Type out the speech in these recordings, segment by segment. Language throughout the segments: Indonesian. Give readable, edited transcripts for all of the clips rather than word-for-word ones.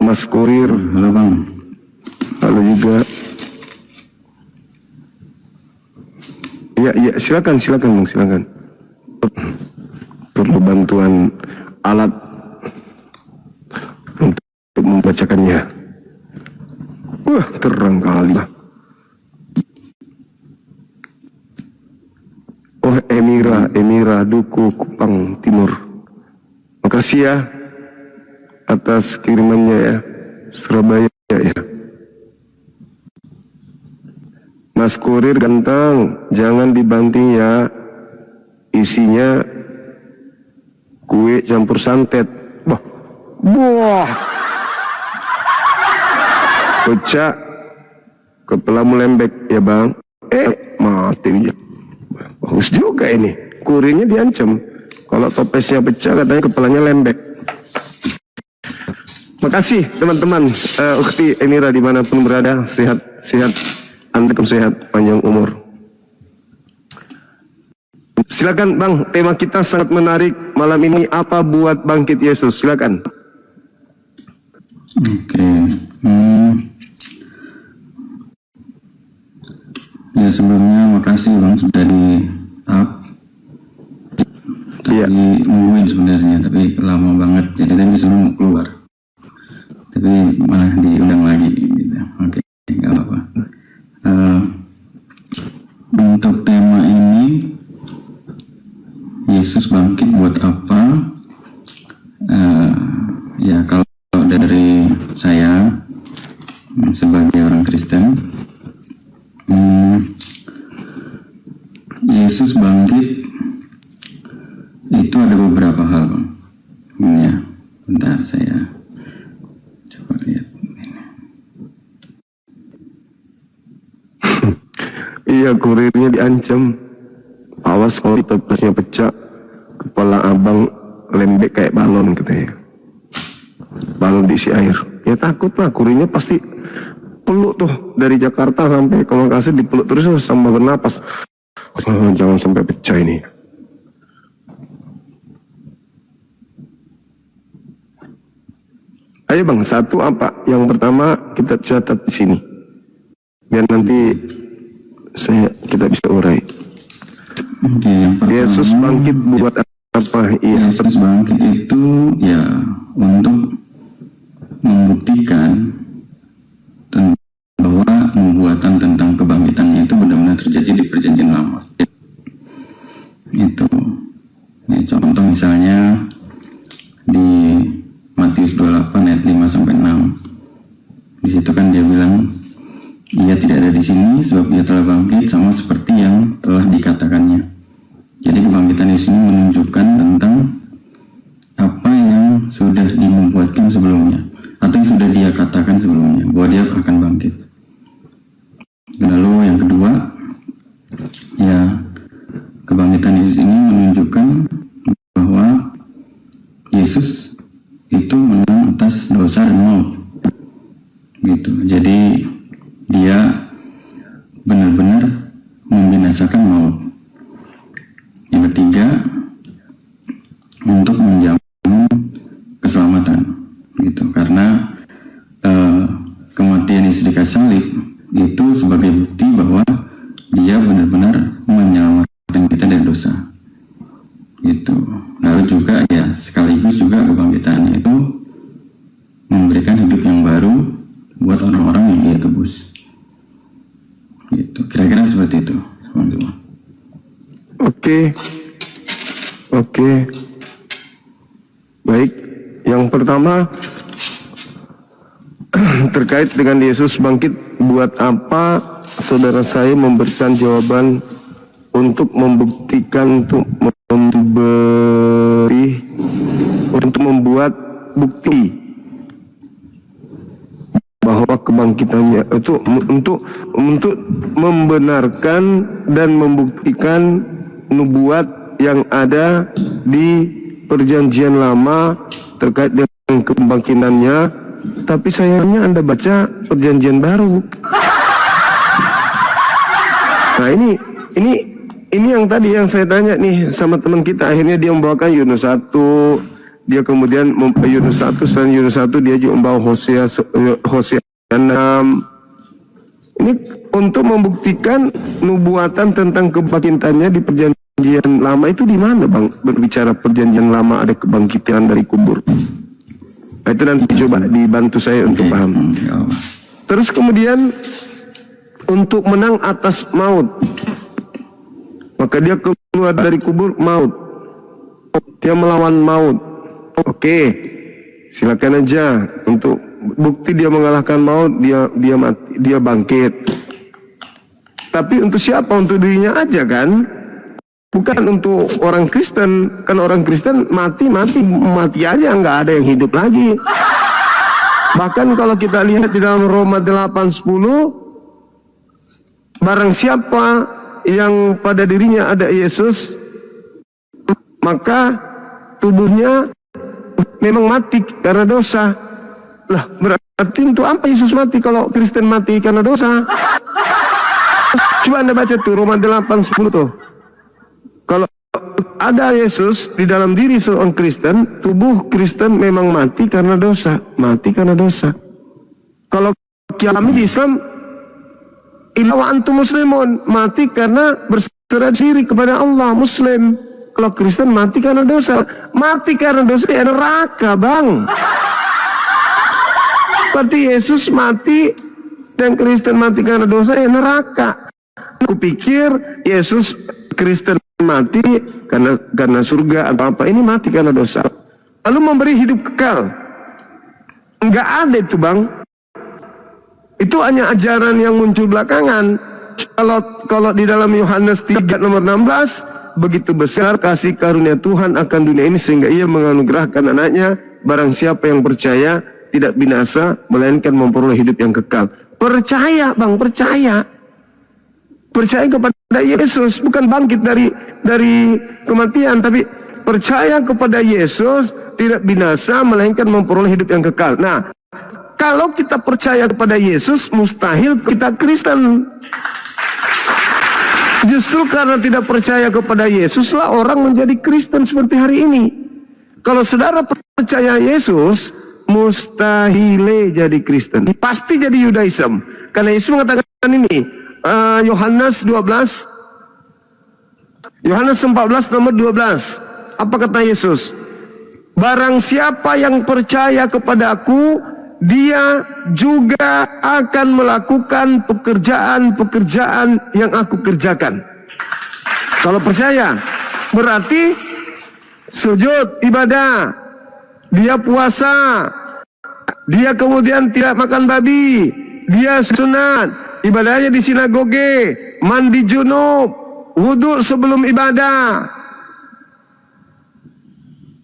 Mas Kurir. Halo Bang. Halo juga. Ya, silakan Bang, silakan. Perlu bantuan alat untuk membacakannya. Wah, terang kali, Bang. Oh, Emira Duku Kupang Timur. Makasih ya atas kirimannya ya, Surabaya ya. Mas Kurir ganteng, jangan dibanting ya. Isinya kue campur santet. Wah. Pecah, kepalamu lembek ya Bang. Mati dia. Bagus juga ini. Kurirnya diancam. Kalau topesnya pecah katanya kepalanya lembek. Makasih teman-teman. Ukti Emira dimanapun berada, sehat. Anda sehat, panjang umur. Silakan Bang, tema kita sangat menarik malam ini. Apa buat bangkit Yesus? Silakan. Oke. Ya sebelumnya makasih Bang sudah di up. Tadi nungguin sebenarnya, tapi lama banget. Jadi tadi sebelum mau keluar, tapi malah diundang lagi. Gitu. Oke, nggak apa-apa. Untuk tema ini, Yesus bangkit buat apa? Ya kalau dari saya sebagai orang Kristen, Yesus bangkit itu ada beberapa hal Bang. Ya, bentar saya coba lihat. Iya, kurirnya diancam. Awas kalau topesnya pecah, kepala abang lembek kayak balon katanya. Balon diisi air. Ya takut lah, kurirnya pasti peluk tuh dari Jakarta sampai ke Makassar, dipeluk terus sambil bernapas. Jangan sampai pecah ini. Ayo Bang, satu apa? Yang pertama kita catat di sini. Biar nanti kita bisa urai. Oke, yang pertama, Yesus bangkit buat apa? Iya, Yesus bangkit itu ya untuk membuktikan bahwa nubuatan tentang kebangkitannya itu benar-benar terjadi di Perjanjian Lama. Itu. Ini contoh misalnya di Matius 28 ayat 5 sampai 6. Di situ kan dia bilang, ia tidak ada di sini sebab ia telah bangkit sama seperti yang telah dikatakannya. Jadi kebangkitan di sini menunjukkan tentang apa yang sudah dinubuatkan sebelumnya, atau yang sudah dia katakan sebelumnya, bahwa dia akan bangkit. Lalu yang kedua, ya kebangkitan Yesus ini menunjukkan bahwa Yesus itu menang atas dosa dan maut. Gitu. Jadi dia benar-benar membinasakan maut. Yang ketiga, untuk menjamin keselamatan, gitu. Karena kematian Yesus di kayu salib itu sebagai bukti bahwa dia benar-benar menyelamatkan kita dari dosa, gitu. Lalu juga ya sekaligus juga kebangkitannya itu memberikan hidup yang baru buat orang-orang yang dia tebus. Gitu. Kira-kira seperti itu, teman-teman. Oke. Baik, yang pertama terkait dengan Yesus bangkit buat apa, saudara saya memberikan jawaban untuk membuktikan, untuk membuat bukti bahwa kebangkitannya itu untuk membenarkan dan membuktikan nubuat yang ada di Perjanjian Lama terkait dengan kebangkitannya. Tapi sayangnya Anda baca Perjanjian Baru. Nah ini yang tadi yang saya tanya nih sama teman kita, akhirnya dia membawakan Yunus 1, dia kemudian membawa Yunus 1, selain Yunus 1 dia juga membawa Hosea 6. Ini untuk membuktikan nubuatan tentang kebangkitannya di perjanjian lama itu di mana, Bang? Berbicara perjanjian lama ada kebangkitan dari kubur. Nah, itu nanti coba dibantu saya untuk paham. Terus kemudian untuk menang atas maut, maka dia keluar dari kubur maut. Dia melawan maut. Oke, silakan aja untuk bukti dia mengalahkan maut, dia mati, dia bangkit. Tapi untuk siapa? Untuk dirinya aja kan? Bukan untuk orang Kristen. Kan orang Kristen mati aja, nggak ada yang hidup lagi. Bahkan kalau kita lihat di dalam Roma 8:10, barang siapa yang pada dirinya ada Yesus, maka tubuhnya memang mati karena dosa. Lah, berarti untuk apa Yesus mati kalau Kristen mati karena dosa? Coba Anda baca tuh Roma 8:10 tuh. Kalau ada Yesus di dalam diri seorang Kristen, tubuh Kristen memang mati karena dosa. Mati karena dosa. Kalau kami di Islam, ilawa antum muslimun, mati karena berserah diri kepada Allah, Muslim. Kalau Kristen mati karena dosa. Mati karena dosa ya neraka, Bang. Berarti Yesus mati dan Kristen mati karena dosa ya neraka. Aku pikir Yesus Kristen mati karena surga atau apa, ini mati karena dosa. Lalu memberi hidup kekal. Enggak ada itu, Bang. Itu hanya ajaran yang muncul belakangan. Kalau di dalam Yohanes 3 nomor 16, begitu besar kasih karunia Tuhan akan dunia ini sehingga ia menganugerahkan anaknya, barang siapa yang percaya tidak binasa melainkan memperoleh hidup yang kekal. Percaya, Bang, percaya. Percaya kepada Yesus, bukan bangkit dari kematian, tapi percaya kepada Yesus tidak binasa melainkan memperoleh hidup yang kekal. Nah, kalau kita percaya kepada Yesus, mustahil kita Kristen. Justru karena tidak percaya kepada Yesuslah orang menjadi Kristen seperti hari ini. Kalau saudara percaya Yesus, mustahil jadi Kristen. Pasti jadi Yudaism. Karena Yesus mengatakan ini, Yohanes 14 nomor 12. Apa kata Yesus? Barang siapa yang percaya kepadaku, dia juga akan melakukan pekerjaan-pekerjaan yang aku kerjakan. Kalau percaya, berarti sujud, ibadah, dia puasa, dia kemudian tidak makan babi, dia sunat, ibadahnya di sinagoge, mandi junub, wudhu sebelum ibadah.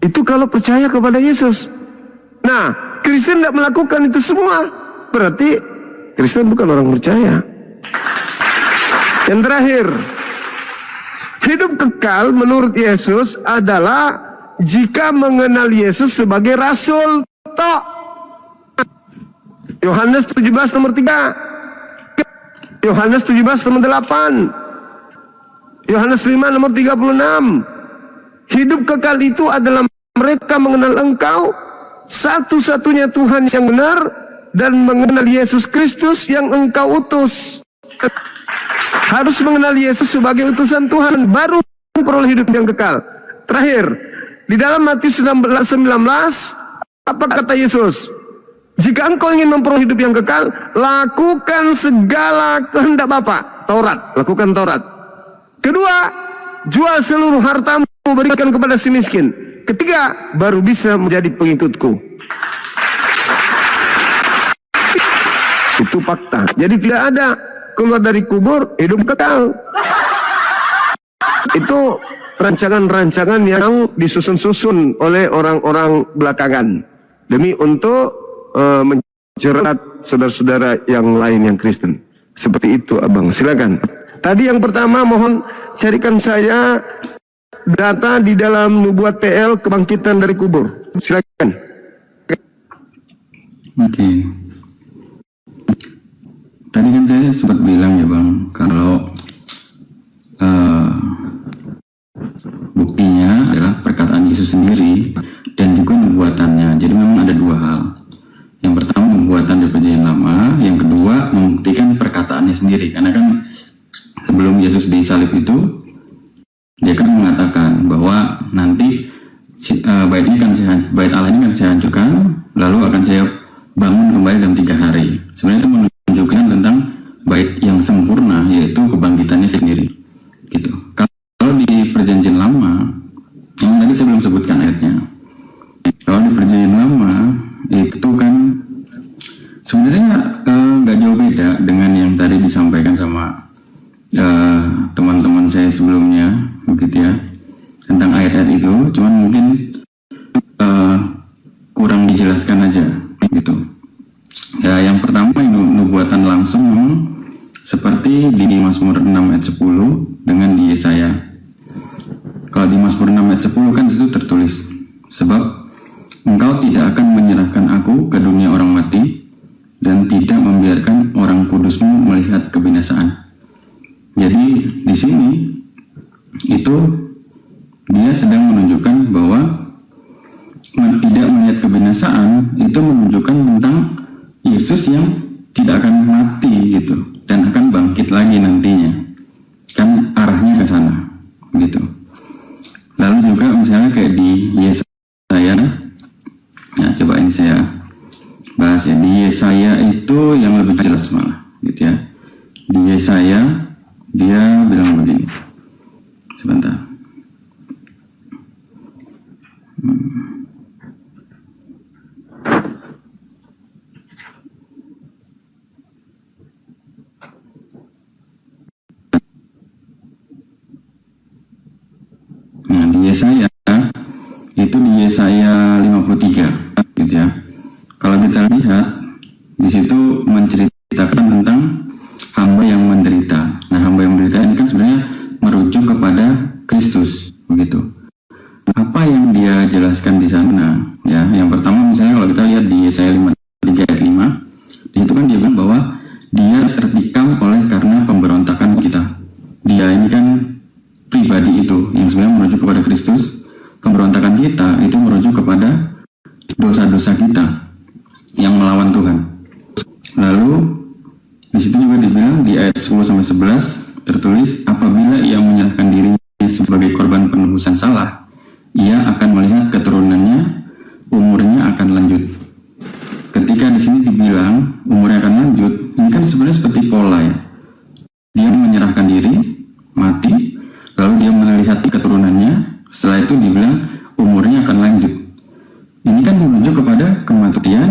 Itu kalau percaya kepada Yesus. Nah, Kristen tidak melakukan itu semua, berarti Kristen bukan orang percaya. Yang terakhir, hidup kekal menurut Yesus adalah jika mengenal Yesus sebagai Rasul tok. Yohanes 17 nomor 3, Yohanes 17 nomor 8, Yohanes 5 nomor 36. Hidup kekal itu adalah mereka mengenal Engkau, satu-satunya Tuhan yang benar, dan mengenal Yesus Kristus yang Engkau utus. Harus mengenal Yesus sebagai utusan Tuhan, baru memperoleh hidup yang kekal. Terakhir, di dalam Matius 19, apa kata Yesus? Jika engkau ingin memperoleh hidup yang kekal, lakukan segala kehendak Bapa. Taurat, lakukan Taurat. Kedua, jual seluruh hartamu, berikan kepada si miskin. Ketiga, baru bisa menjadi pengikutku. Itu fakta. Jadi tidak ada keluar dari kubur, hidup kekal. Itu rancangan-rancangan yang disusun-susun oleh orang-orang belakangan demi untuk menjerat saudara-saudara yang lain yang Kristen. Seperti itu, Abang. Silakan. Tadi yang pertama, mohon carikan saya data di dalam Nubuat PL kebangkitan dari kubur. Silakan. Oke. Tadi kan saya sempat bilang ya, Bang, kalau buktinya adalah perkataan Yesus sendiri dan juga nubuatan di Perjanjian Lama, yang kedua membuktikan perkataannya sendiri. Karena kan sebelum Yesus disalib itu, dia kan mengatakan bahwa nanti bait Allah ini kan saya hancurkan, lalu akan saya bangun kembali dalam 3 hari. Sebenarnya itu menunjukkan tentang bait yang sempurna, yaitu kebangkitannya sendiri. Gitu. Kalau di Perjanjian Lama, yang tadi saya belum sebutkan ayatnya. Kalau di Perjanjian Lama itu kan sebenarnya nggak jauh beda dengan yang tadi disampaikan sama teman-teman saya sebelumnya, begitu ya, tentang ayat-ayat itu. Cuman mungkin kurang dijelaskan aja, gitu. Ya, yang pertama nubuatan langsung seperti di Mazmur 6 ayat 10 dengan di Yesaya. Kalau di Mazmur 6 ayat 10 kan itu tertulis, sebab engkau tidak akan menyerahkan aku ke dunia orang mati dan tidak membiarkan orang kudusmu melihat kebinasaan. Jadi di sini itu dia sedang menunjukkan bahwa tidak melihat kebinasaan itu menunjukkan tentang Yesus yang tidak akan mati gitu dan akan bangkit lagi nantinya, kan arahnya ke sana gitu. Lalu juga misalnya kayak di Yesaya, nah coba ini saya bahas ya. Di Yesaya itu yang lebih jelas malah gitu ya. Di Yesaya dia bilang begini, sebentar. Nah, di Yesaya itu di Yesaya 53 gitu ya. Kalau kita lihat di situ menceritakan tentang hamba yang menderita. Nah, hamba yang menderita ini kan sebenarnya merujuk kepada Kristus begitu. Apa yang dia jelaskan di sana ya? Yang pertama misalnya kalau kita lihat di Yesaya 53 ayat 5, di situ kan dia bilang bahwa dia tertikam oleh karena pemberontakan kita. Dia ini kan pribadi itu yang sebenarnya merujuk kepada Kristus. Pemberontakan kita itu merujuk kepada dosa-dosa kita yang melawan Tuhan. Lalu di situ juga dibilang di ayat 10 sampai 11 tertulis, apabila ia menyerahkan dirinya sebagai korban penebusan salah, ia akan melihat keturunannya, umurnya akan lanjut. Ketika di sini dibilang umurnya akan lanjut, ini kan sebenarnya seperti pola ya. Dia menyerahkan diri, mati, lalu dia melihat keturunannya, setelah itu dibilang umurnya akan lanjut. Ini kan menuju kepada kematian,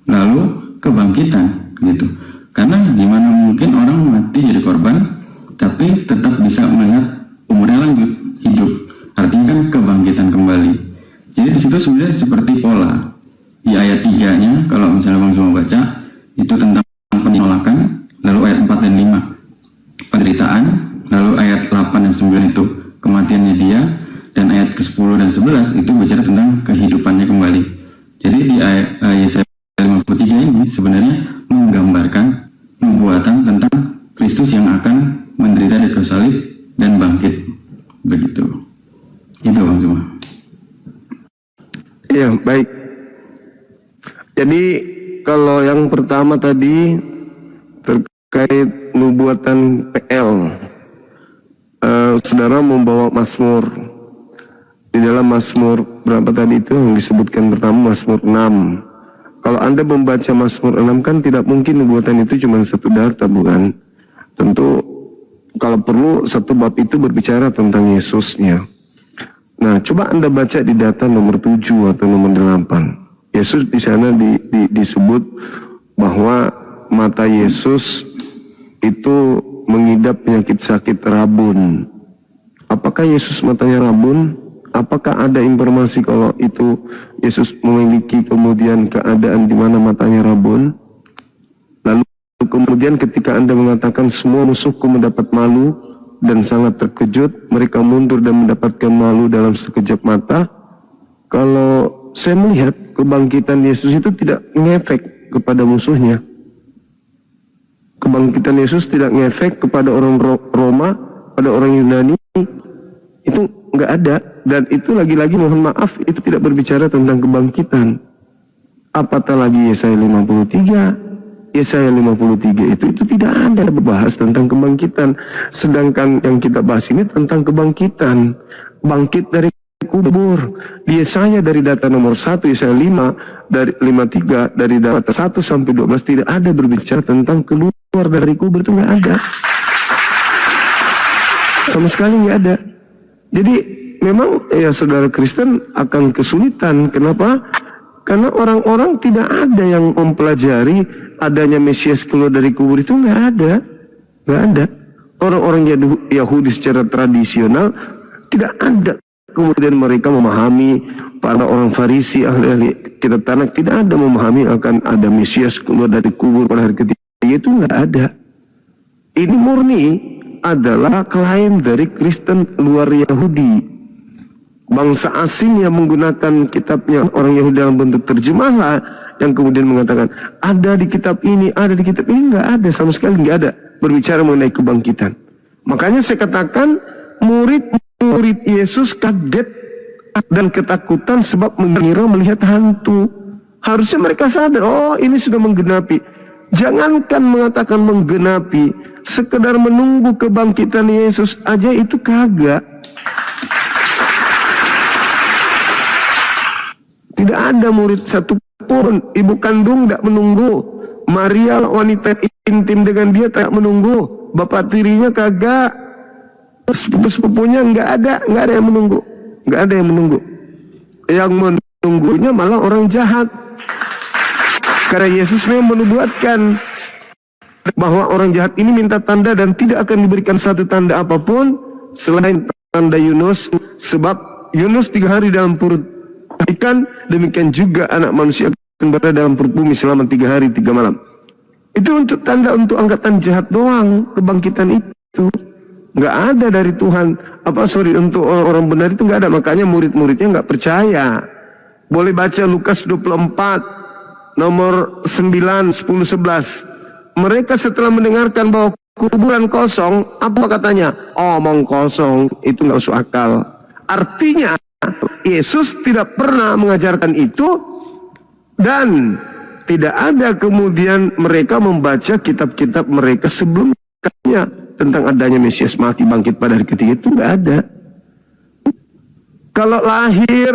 lalu kebangkitan gitu. Karena dimana mungkin orang mati jadi korban, tapi tetap bisa melihat umurnya lanjut, hidup. Artinya kan kebangkitan kembali. Jadi di situ sebenarnya seperti pola. Di ayat 3-nya, kalau misalnya Bang Zuma baca, itu tentang penolakan, lalu ayat 4 dan 5 penderitaan, lalu ayat 8 dan 9 itu kematiannya dia, dan ayat ke-10 dan 11 itu bicara tentang kehidupannya kembali. Jadi di ayat Yesaya 53 ini sebenarnya menggambarkan nubuatan tentang Kristus yang akan menderita di kayu salib dan bangkit. Begitu. Itu Bang Zuma. Iya, baik. Jadi kalau yang pertama tadi terkait nubuatan PL, saudara membawa Mazmur. Di dalam Mazmur berapa tadi itu yang disebutkan pertama, Mazmur 6. Kalau Anda membaca Mazmur 6 kan tidak mungkin nubuatan itu cuma satu data, bukan? Tentu kalau perlu satu bab itu berbicara tentang Yesusnya. Nah, coba Anda baca di data nomor 7 atau nomor 8. Yesus di sana disebut bahwa mata Yesus itu mengidap penyakit sakit rabun. Apakah Yesus matanya rabun? Apakah ada informasi kalau itu Yesus memiliki kemudian keadaan di mana matanya rabun? Lalu kemudian ketika Anda mengatakan semua musuhku mendapat malu dan sangat terkejut, mereka mundur dan mendapatkan malu dalam sekejap mata. Kalau saya melihat kebangkitan Yesus itu tidak ngefek kepada musuhnya. Kebangkitan Yesus tidak ngefek kepada orang Roma, pada orang Yunani. Itu nggak ada. Dan itu lagi-lagi mohon maaf, itu tidak berbicara tentang kebangkitan. Apatah lagi Yesaya 53. Yesaya 53 itu tidak ada membahas tentang kebangkitan. Sedangkan yang kita bahas ini tentang kebangkitan, bangkit dari kubur. Di Yesaya dari data nomor 1, Yesaya 5 dari 53, dari data 1 sampai 12 tidak ada berbicara tentang keluar dari kubur, itu nggak ada. Sama sekali nggak ada. Jadi memang ya saudara Kristen akan kesulitan. Kenapa? Karena orang-orang tidak ada yang mempelajari adanya Mesias keluar dari kubur, itu nggak ada. Orang-orang Yahudi secara tradisional tidak ada. Kemudian mereka memahami, para orang Farisi, ahli-ahli kitab Tanakh tidak ada memahami akan ada Mesias keluar dari kubur pada hari ketiga, itu nggak ada. Ini murni adalah klaim dari Kristen luar Yahudi. Bangsa asing yang menggunakan kitabnya orang Yahudi dalam bentuk terjemahlah, yang kemudian mengatakan ada di kitab ini, ada di kitab ini, nggak ada, sama sekali nggak ada berbicara mengenai kebangkitan. Makanya saya katakan murid Yesus kaget dan ketakutan sebab mengira melihat hantu. Harusnya mereka sadar, oh ini sudah menggenapi. Jangankan mengatakan menggenapi, sekedar menunggu kebangkitan Yesus aja itu kagak. Tidak ada murid satupun, ibu kandung tidak menunggu, Maria wanita intim dengan dia tak menunggu, bapak tirinya kagak, sepupu-sepupunya nggak ada yang menunggu, Yang menunggunya malah orang jahat. Karena Yesus memang menubuatkan bahwa orang jahat ini minta tanda dan tidak akan diberikan satu tanda apapun selain tanda Yunus, sebab Yunus 3 hari dalam perut ikan, demikian juga anak manusia akan berada dalam perut bumi selama 3 hari 3 malam. Itu untuk tanda untuk angkatan jahat doang. Kebangkitan itu nggak ada dari Tuhan. Untuk orang-orang benar itu nggak ada. Makanya murid-muridnya nggak percaya. Boleh baca Lukas 24 nomor 9, 10, 11. Mereka setelah mendengarkan bahwa kuburan kosong, apa katanya? Omong kosong, itu nggak masuk akal. Artinya Yesus tidak pernah mengajarkan itu, dan tidak ada kemudian mereka membaca kitab-kitab mereka sebelumnya tentang adanya Mesias mati bangkit pada hari ketiga, itu nggak ada. Kalau lahir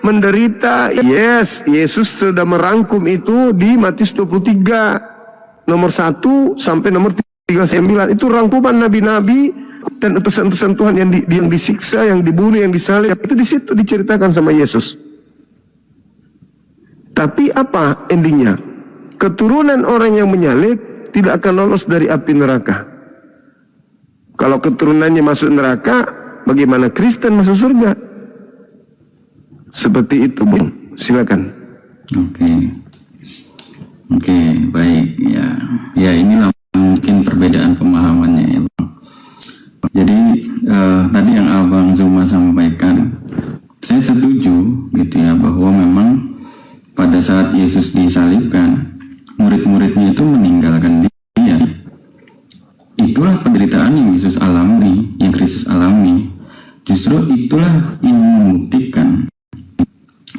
menderita, yes, Yesus sudah merangkum itu di Matius 23 nomor 1 sampai nomor 39. Itu rangkuman nabi-nabi dan utusan-utusan Tuhan yang disiksa, yang dibunuh, yang disalib, itu di situ diceritakan sama Yesus. Tapi apa endingnya? Keturunan orang yang menyalib tidak akan lolos dari api neraka. Kalau keturunannya masuk neraka, bagaimana Kristen masuk surga? Seperti itu, Bung. Silakan. Oke, baik. Ya inilah mungkin perbedaan pemahamannya ya, Bang. Jadi tadi yang Abang Zuma sampaikan, saya setuju gitu ya, bahwa memang pada saat Yesus disalibkan, murid-muridnya itu meninggalkan dia. Itulah penderitaan yang Yesus alami, yang Kristus alami. Justru itulah yang membuktikan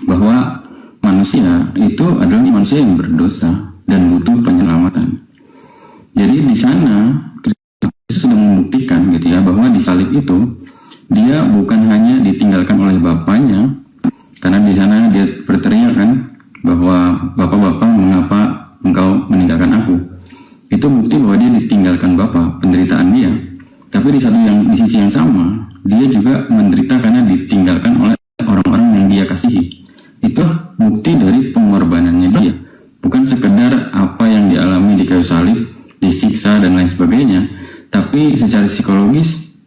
bahwa manusia itu adalah manusia yang berdosa dan butuh penyelamatan. Jadi di sana Yesus sudah membuktikan gitu ya, bahwa di salib itu dia bukan hanya ditinggalkan oleh Bapaknya, karena di sana dia berteriak kan bahwa Bapak-bapak mengapa engkau meninggalkan aku. Itu bukti bahwa dia ditinggalkan Bapa, penderitaan dia. Tapi di sisi yang sama, dia juga menderita karena ditinggalkan oleh orang-orang yang dia kasihi. Itu bukti dari pengorbanannya dia, bukan sekedar apa yang dialami di kayu salib, disiksa dan lain sebagainya, tapi secara psikologis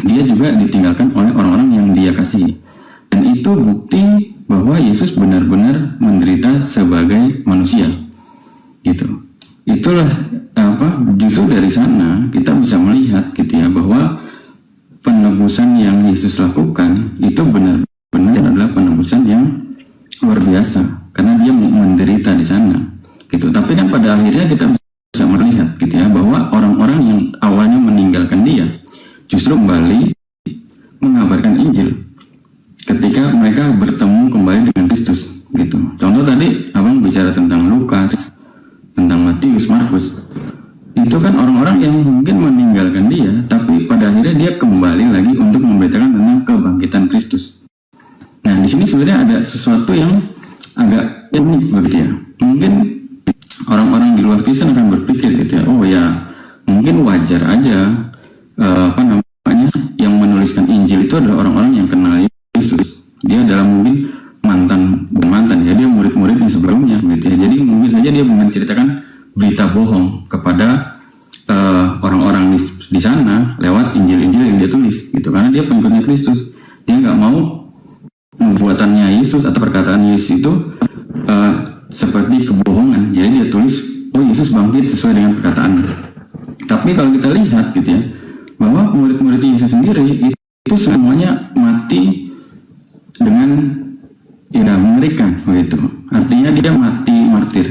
dia juga ditinggalkan oleh orang-orang yang dia kasihi. Dan itu bukti bahwa Yesus benar-benar menderita sebagai manusia gitu. Itulah justru dari sana kita bisa melihat gitu ya, bahwa penebusan yang Yesus lakukan itu benar-benar adalah penebusan yang luar biasa, karena dia menderita di sana gitu. Tapi kan pada akhirnya kita bisa melihat gitu ya, bahwa orang-orang yang awalnya meninggalkan dia justru kembali mengabarkan Injil ketika mereka bertemu kembali dengan Kristus gitu. Contoh tadi bicara tentang Lukas, tentang Matius, Markus, itu kan orang-orang yang mungkin meninggalkan dia, tapi pada akhirnya dia kembali lagi untuk memberitakan tentang kebangkitan Kristus. Nah, di sini sebenarnya ada sesuatu yang agak unik begitu ya. Mungkin orang-orang di luar Kristen akan berpikir gitu ya, oh ya mungkin wajar aja yang menuliskan Injil itu adalah orang-orang yang kenal Yesus. Dia adalah mungkin mantan ya, dia murid-muridnya sebelumnya gitu ya. Jadi mungkin saja dia menceritakan berita bohong kepada orang-orang di sana lewat Injil-Injil yang dia tulis gitu, karena dia pengikutnya Kristus. Dia nggak mau nubuatannya Yesus atau perkataan Yesus itu seperti kebohongan. Jadi dia tulis, oh Yesus bangkit sesuai dengan perkataannya. Tapi kalau kita lihat gitu ya, bahwa murid-murid Yesus sendiri itu semuanya mati dengan mengerikan begitu. Artinya dia mati martir.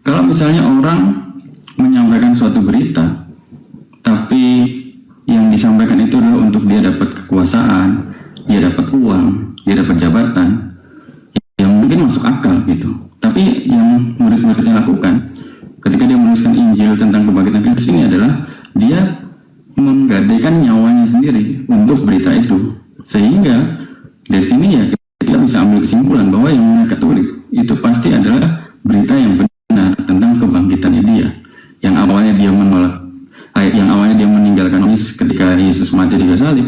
Kalau misalnya orang menyampaikan suatu berita, tapi yang disampaikan itu adalah untuk dia dapat kekuasaan, dia dapat uang, dia dapat jabatan, yang mungkin masuk akal gitu. Tapi yang murid-muridnya lakukan ketika dia menuliskan Injil tentang kebangkitan Kristus ini adalah dia menggadaikan nyawanya sendiri untuk berita itu. Sehingga dari sini ya kita bisa ambil kesimpulan bahwa yang mereka tulis itu pasti adalah berita yang benar tentang kebangkitannya dia. Yang awalnya dia menolak, yang awalnya dia meninggalkan Yesus ketika Yesus mati di kayu salib,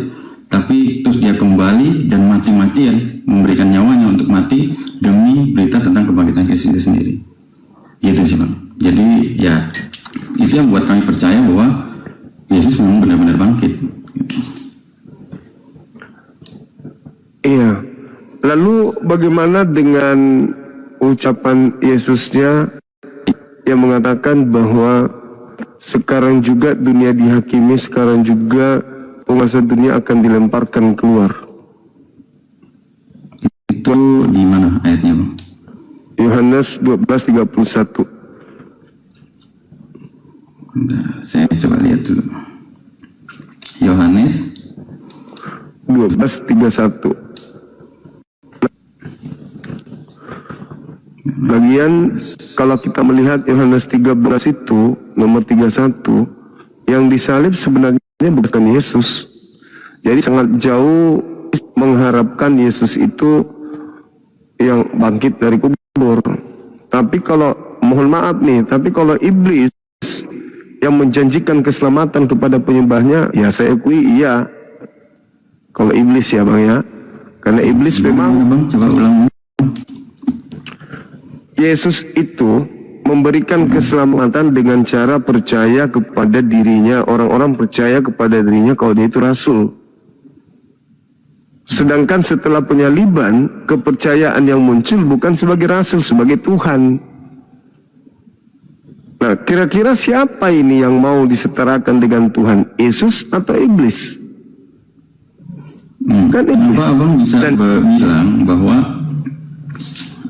tapi terus dia kembali dan mati-matian memberikan nyawanya untuk mati demi berita tentang kebangkitan Kristus itu sendiri. Gitu sih Bang. Jadi ya itu yang buat kami percaya bahwa Yesus memang benar-benar bangkit. Iya. Lalu bagaimana dengan ucapan Yesusnya yang mengatakan bahwa sekarang juga dunia dihakimi, sekarang juga penguasa dunia akan dilemparkan keluar? Itu di mana ayatnya Bang? Yohanes 12:31. Bentar, saya coba lihat dulu. Yohanes 12:31. Bagian kalau kita melihat Yohanes 13 itu nomor 31, yang disalib sebenarnya bukan Yesus. Jadi sangat jauh mengharapkan Yesus itu yang bangkit dari kubur. Tapi kalau mohon maaf nih, tapi kalau iblis yang menjanjikan keselamatan kepada penyembahnya, ya saya akui iya. Kalau iblis ya Bang ya, karena iblis memang Bang, coba ulang. Yesus itu memberikan keselamatan dengan cara percaya kepada dirinya. Orang-orang percaya kepada dirinya kalau dia itu rasul. Sedangkan setelah penyaliban, kepercayaan yang muncul bukan sebagai rasul, sebagai Tuhan. Nah, kira-kira siapa ini yang mau disetarakan dengan Tuhan? Yesus atau iblis? Kan iblis. Kenapa Abang bisa bilang bahwa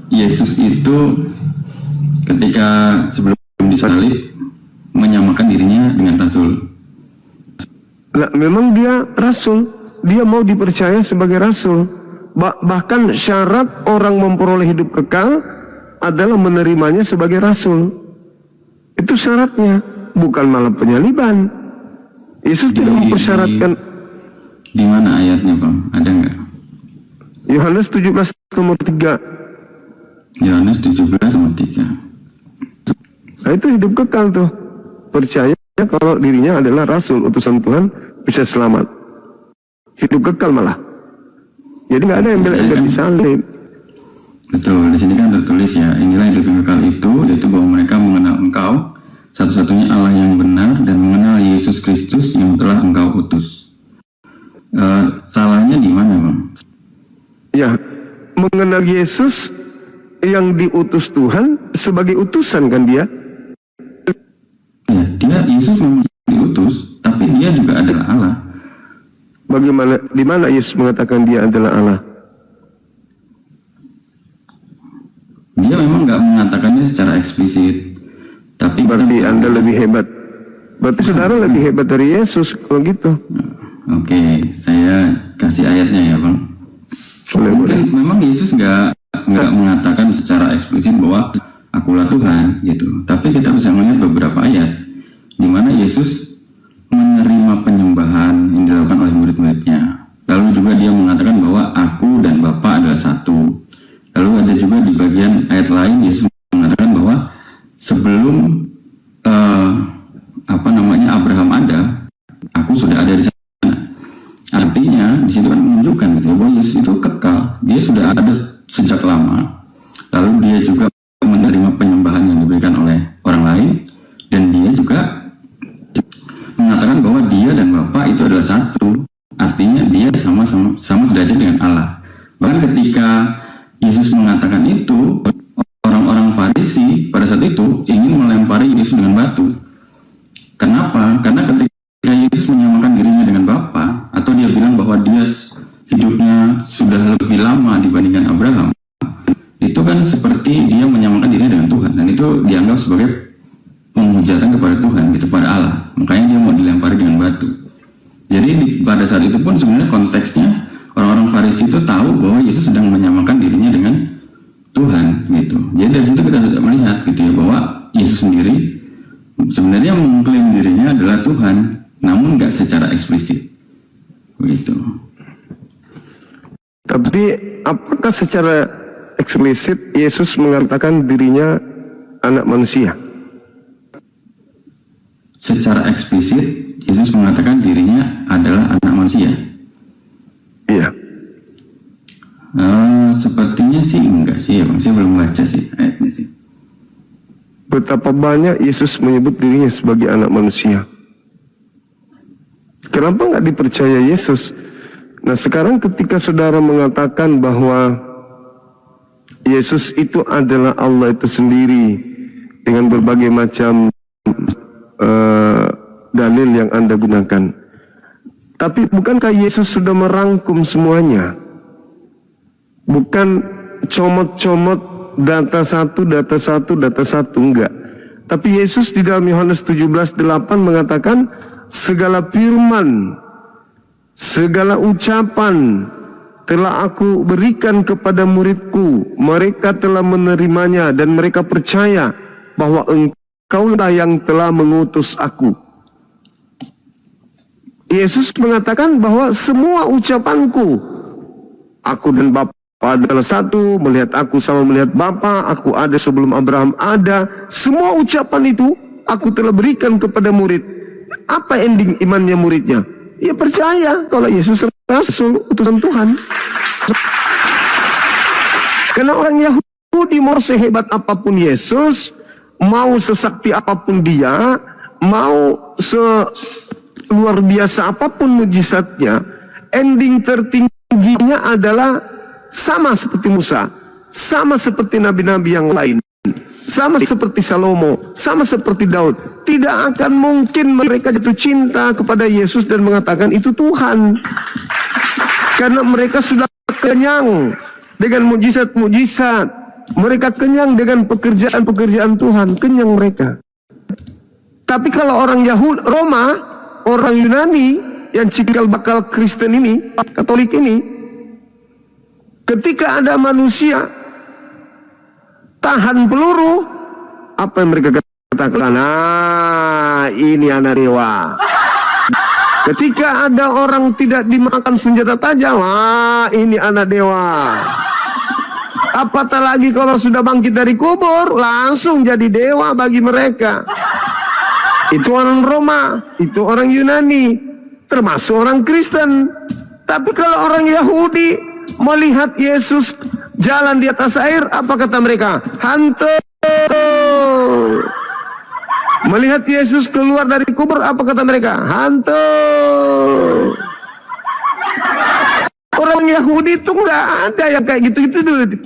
Yesus itu ketika sebelum disalib menyamakan dirinya dengan rasul? Nah, memang dia rasul. Dia mau dipercaya sebagai rasul. Bahkan syarat orang memperoleh hidup kekal adalah menerimanya sebagai rasul. Itu syaratnya, bukan malah penyaliban. Yesus tidak mempersyaratkan. Di mana ayatnya Bang? Ada nggak? Yohanes 17 nomor 3. Yohanes 17 nomor 3. Nah itu hidup kekal tuh. Percaya kalau dirinya adalah rasul, utusan Tuhan, bisa selamat. Hidup kekal malah. Jadi nggak ada yang bela-bela disalib. Betul, di sini kan tertulis ya, inilah hidup yang kekal itu, yaitu bahwa mereka mengenal Engkau, satu-satunya Allah yang benar, dan mengenal Yesus Kristus yang telah Engkau utus. Salahnya di mana Bang? Ya, mengenal Yesus yang diutus Tuhan sebagai utusan kan dia? Ya, Yesus memang diutus, tapi dia juga adalah Allah. Bagaimana, di mana Yesus mengatakan dia adalah Allah? Dia memang nggak mengatakannya secara eksplisit, tapi Berarti Anda lebih hebat. Berarti saudara lebih hebat dari Yesus kalau gitu. Oke, saya kasih ayatnya ya Bang. Mungkin memang Yesus nggak mengatakan secara eksplisit bahwa akulah Tuhan gitu. Tapi kita bisa melihat beberapa ayat di mana Yesus menerima penyembahan yang dilakukan oleh murid-muridnya. Lalu juga dia mengatakan bahwa aku dan Bapa adalah satu. Lalu ada juga di bagian ayat lain Yesus mengatakan bahwa sebelum Abraham ada, aku sudah ada di sana. Artinya di situ kan menunjukkan gitu bahwa Yesus itu kekal, dia sudah ada sejak lama. Lalu dia juga menerima penyembahan yang diberikan oleh orang lain, dan dia juga mengatakan bahwa dia dan Bapa itu adalah satu. Artinya dia sama derajat dengan Allah. Bahkan ketika Yesus mengatakan itu, orang-orang Farisi pada saat itu ingin melempari Yesus dengan batu. Kenapa? Karena ketika Yesus menyamakan dirinya dengan Bapa, atau dia bilang bahwa dia hidupnya sudah lebih lama dibandingkan Abraham, itu kan seperti dia menyamakan dirinya dengan Tuhan, dan itu dianggap sebagai penghujatan kepada Tuhan, gitu, pada Allah. Makanya dia mau dilempari dengan batu. Jadi pada saat itu pun sebenarnya konteksnya orang-orang Farisi itu tahu bahwa Yesus sedang menyamakan dirinya dengan Tuhan, gitu. Jadi dari situ kita bisa melihat gitu ya, bahwa Yesus sendiri sebenarnya mengklaim dirinya adalah Tuhan, namun nggak secara eksplisit, begitu. Tapi apakah secara eksplisit Yesus mengatakan dirinya anak manusia? Secara eksplisit Yesus mengatakan dirinya adalah anak manusia. Iya. Sepertinya sih enggak sih ya Bang, saya belum baca sih ayatnya sih. Betapa banyak Yesus menyebut dirinya sebagai anak manusia. Kenapa nggak dipercaya Yesus? Nah sekarang ketika saudara mengatakan bahwa Yesus itu adalah Allah itu sendiri dengan berbagai macam dalil yang Anda gunakan, tapi bukankah Yesus sudah merangkum semuanya? Bukan comot-comot data satu, enggak. Tapi Yesus di dalam Yohanes 17:8 mengatakan segala firman, segala ucapan telah aku berikan kepada muridku. Mereka telah menerimanya dan mereka percaya bahwa engkaulah yang telah mengutus aku. Yesus mengatakan bahwa semua ucapanku, aku dan Bapa adalah satu, melihat aku sama melihat Bapa, aku ada sebelum Abraham ada. Semua ucapan itu aku telah berikan kepada murid. Apa ending imannya muridnya? Ya percaya kalau Yesus rasul utusan Tuhan. Karena orang Yahudi mau sehebat apapun Yesus, mau sesakti apapun dia, mau luar biasa apapun mujizatnya, ending tertingginya adalah sama seperti Musa, sama seperti nabi-nabi yang lain, sama seperti Salomo, sama seperti Daud. Tidak akan mungkin mereka jatuh cinta kepada Yesus dan mengatakan itu Tuhan, karena mereka sudah kenyang dengan mujizat-mujizat, mereka kenyang dengan pekerjaan-pekerjaan Tuhan, kenyang mereka. Tapi kalau orang Yahudi, Roma, orang Yunani yang cikal bakal Kristen ini, Katolik ini, ketika ada manusia tahan peluru, apa yang mereka katakan? Nah, ini anak dewa. Ketika ada orang tidak dimakan senjata tajam, ini anak dewa. Apatah lagi kalau sudah bangkit dari kubur, langsung jadi dewa bagi mereka. Itu orang Roma, itu orang Yunani, termasuk orang Kristen. Tapi kalau orang Yahudi melihat Yesus jalan di atas air, apa kata mereka? Hantu. Melihat Yesus keluar dari kubur, apa kata mereka? Hantu. Orang Yahudi itu nggak ada yang kayak gitu-gitu,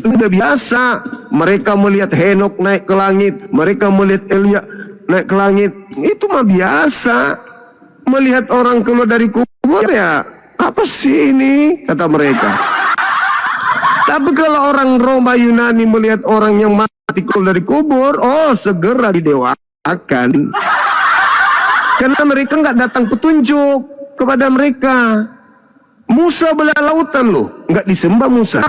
udah biasa. Mereka melihat Henok naik ke langit, mereka melihat Elia naik ke langit, itu mah biasa. Melihat orang keluar dari kubur, ya apa sih ini, kata mereka. Tapi kalau orang Roma Yunani melihat orang yang mati keluar dari kubur, oh segera didewakan. Karena mereka nggak datang petunjuk kepada mereka. Musa belah lautan loh, nggak disembah Musa.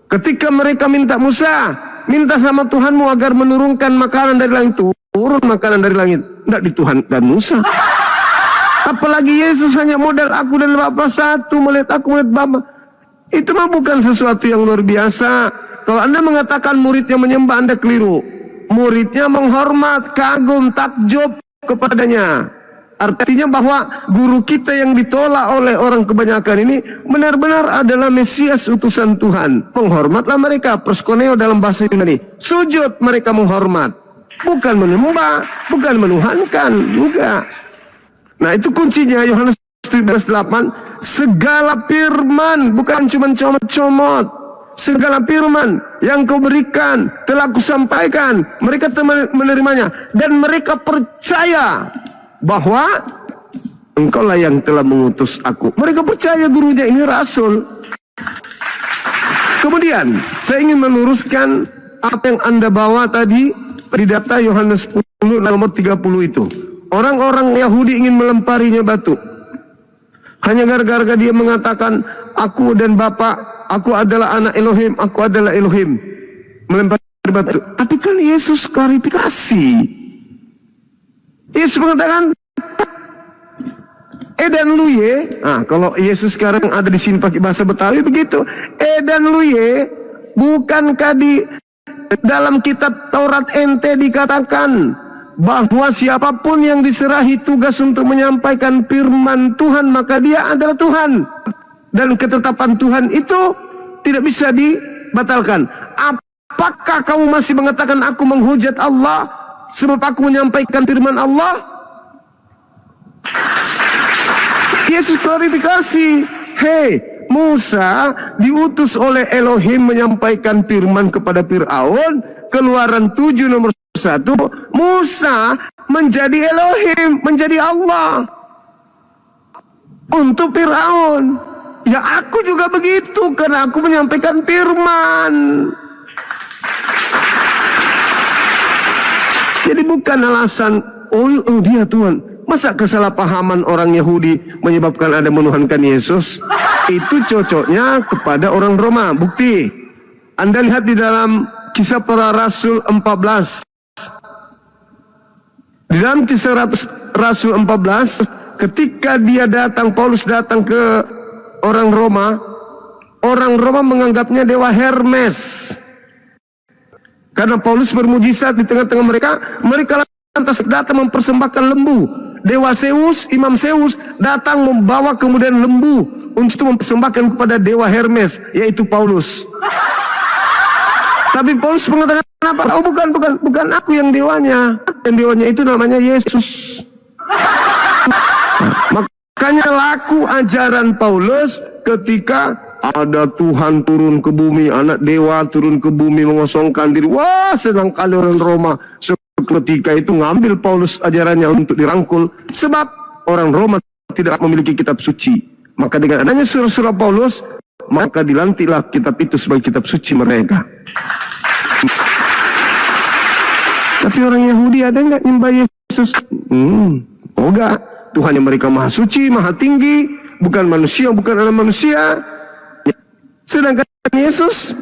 Ketika mereka minta Musa, minta sama Tuhanmu agar menurunkan makanan dari langit. Turun makanan dari langit. Tidak di Tuhan dan Musa. Apalagi Yesus hanya modal aku dan Bapa satu, melihat aku, melihat Bapa. Itu mah bukan sesuatu yang luar biasa. Kalau Anda mengatakan muridnya menyembah, Anda keliru. Muridnya menghormat, kagum, takjub kepadanya. Artinya bahwa guru kita yang ditolak oleh orang kebanyakan ini benar-benar adalah Mesias utusan Tuhan. Menghormatlah mereka, proskuneo dalam bahasa Yunani. Sujud mereka menghormat. Bukan menyembah, bukan menuhankan juga. Nah itu kuncinya Yohanes 17:8. Segala firman, bukan cuma comot-comot. Segala firman yang kau berikan telah kusampaikan. Mereka menerimanya dan mereka percaya bahwa engkaulah yang telah mengutus aku. Mereka percaya gurunya ini rasul. Kemudian saya ingin meluruskan apa yang Anda bawa tadi di data Yohanes 10 nomor 30 itu. Orang-orang Yahudi ingin melemparinya batu. Hanya gara-gara dia mengatakan aku dan Bapa, aku adalah anak Elohim, aku adalah Elohim. Melempari batu. Tapi kan Yesus klarifikasi. Yesus mengatakan, edan lu ye. Nah, kalau Yesus sekarang ada di sini pakai bahasa Betawi begitu. Edan lu ye, bukankah di dalam kitab Taurat ente dikatakan bahwa siapapun yang diserahi tugas untuk menyampaikan firman Tuhan, maka dia adalah Tuhan. Dan ketetapan Tuhan itu tidak bisa dibatalkan. Apakah kamu masih mengatakan aku menghujat Allah sebab aku menyampaikan firman Allah? Yesus klarifikasi. Hei, Musa diutus oleh Elohim menyampaikan firman kepada Fir'aun. Keluaran 7 nomor 1. Musa menjadi Elohim, menjadi Allah untuk Fir'aun. Ya aku juga begitu, karena aku menyampaikan firman. Jadi bukan alasan, oh dia Tuhan. Masa kesalahpahaman orang Yahudi menyebabkan ada menuhankan Yesus? Itu cocoknya kepada orang Roma. Bukti, Anda lihat di dalam Kisah Para Rasul 14. Di dalam Kisah Rasul 14, ketika Paulus datang ke orang Roma menganggapnya dewa Hermes. Karena Paulus bermujizat di tengah-tengah mereka, mereka lantas datang mempersembahkan lembu. Dewa Zeus, Imam Zeus datang membawa kemudian lembu untuk mempersembahkan kepada dewa Hermes, yaitu Paulus. Tapi Paulus mengatakan apa? Oh bukan aku yang dewanya. Yang dewanya itu namanya Yesus. Makanya laku ajaran Paulus ketika ada Tuhan turun ke bumi, anak dewa turun ke bumi mengosongkan diri. Wah, senang kali orang Roma. Ketika itu ngambil Paulus ajarannya untuk dirangkul. Sebab orang Roma tidak memiliki kitab suci. Maka dengan adanya surah-surah Paulus, maka dilantiklah kitab itu sebagai kitab suci mereka. Tapi orang Yahudi ada nggak nyembah Yesus? Oh enggak. Tuhan yang mereka maha suci, maha tinggi, bukan manusia, bukan anak manusia. Sedangkan Yesus,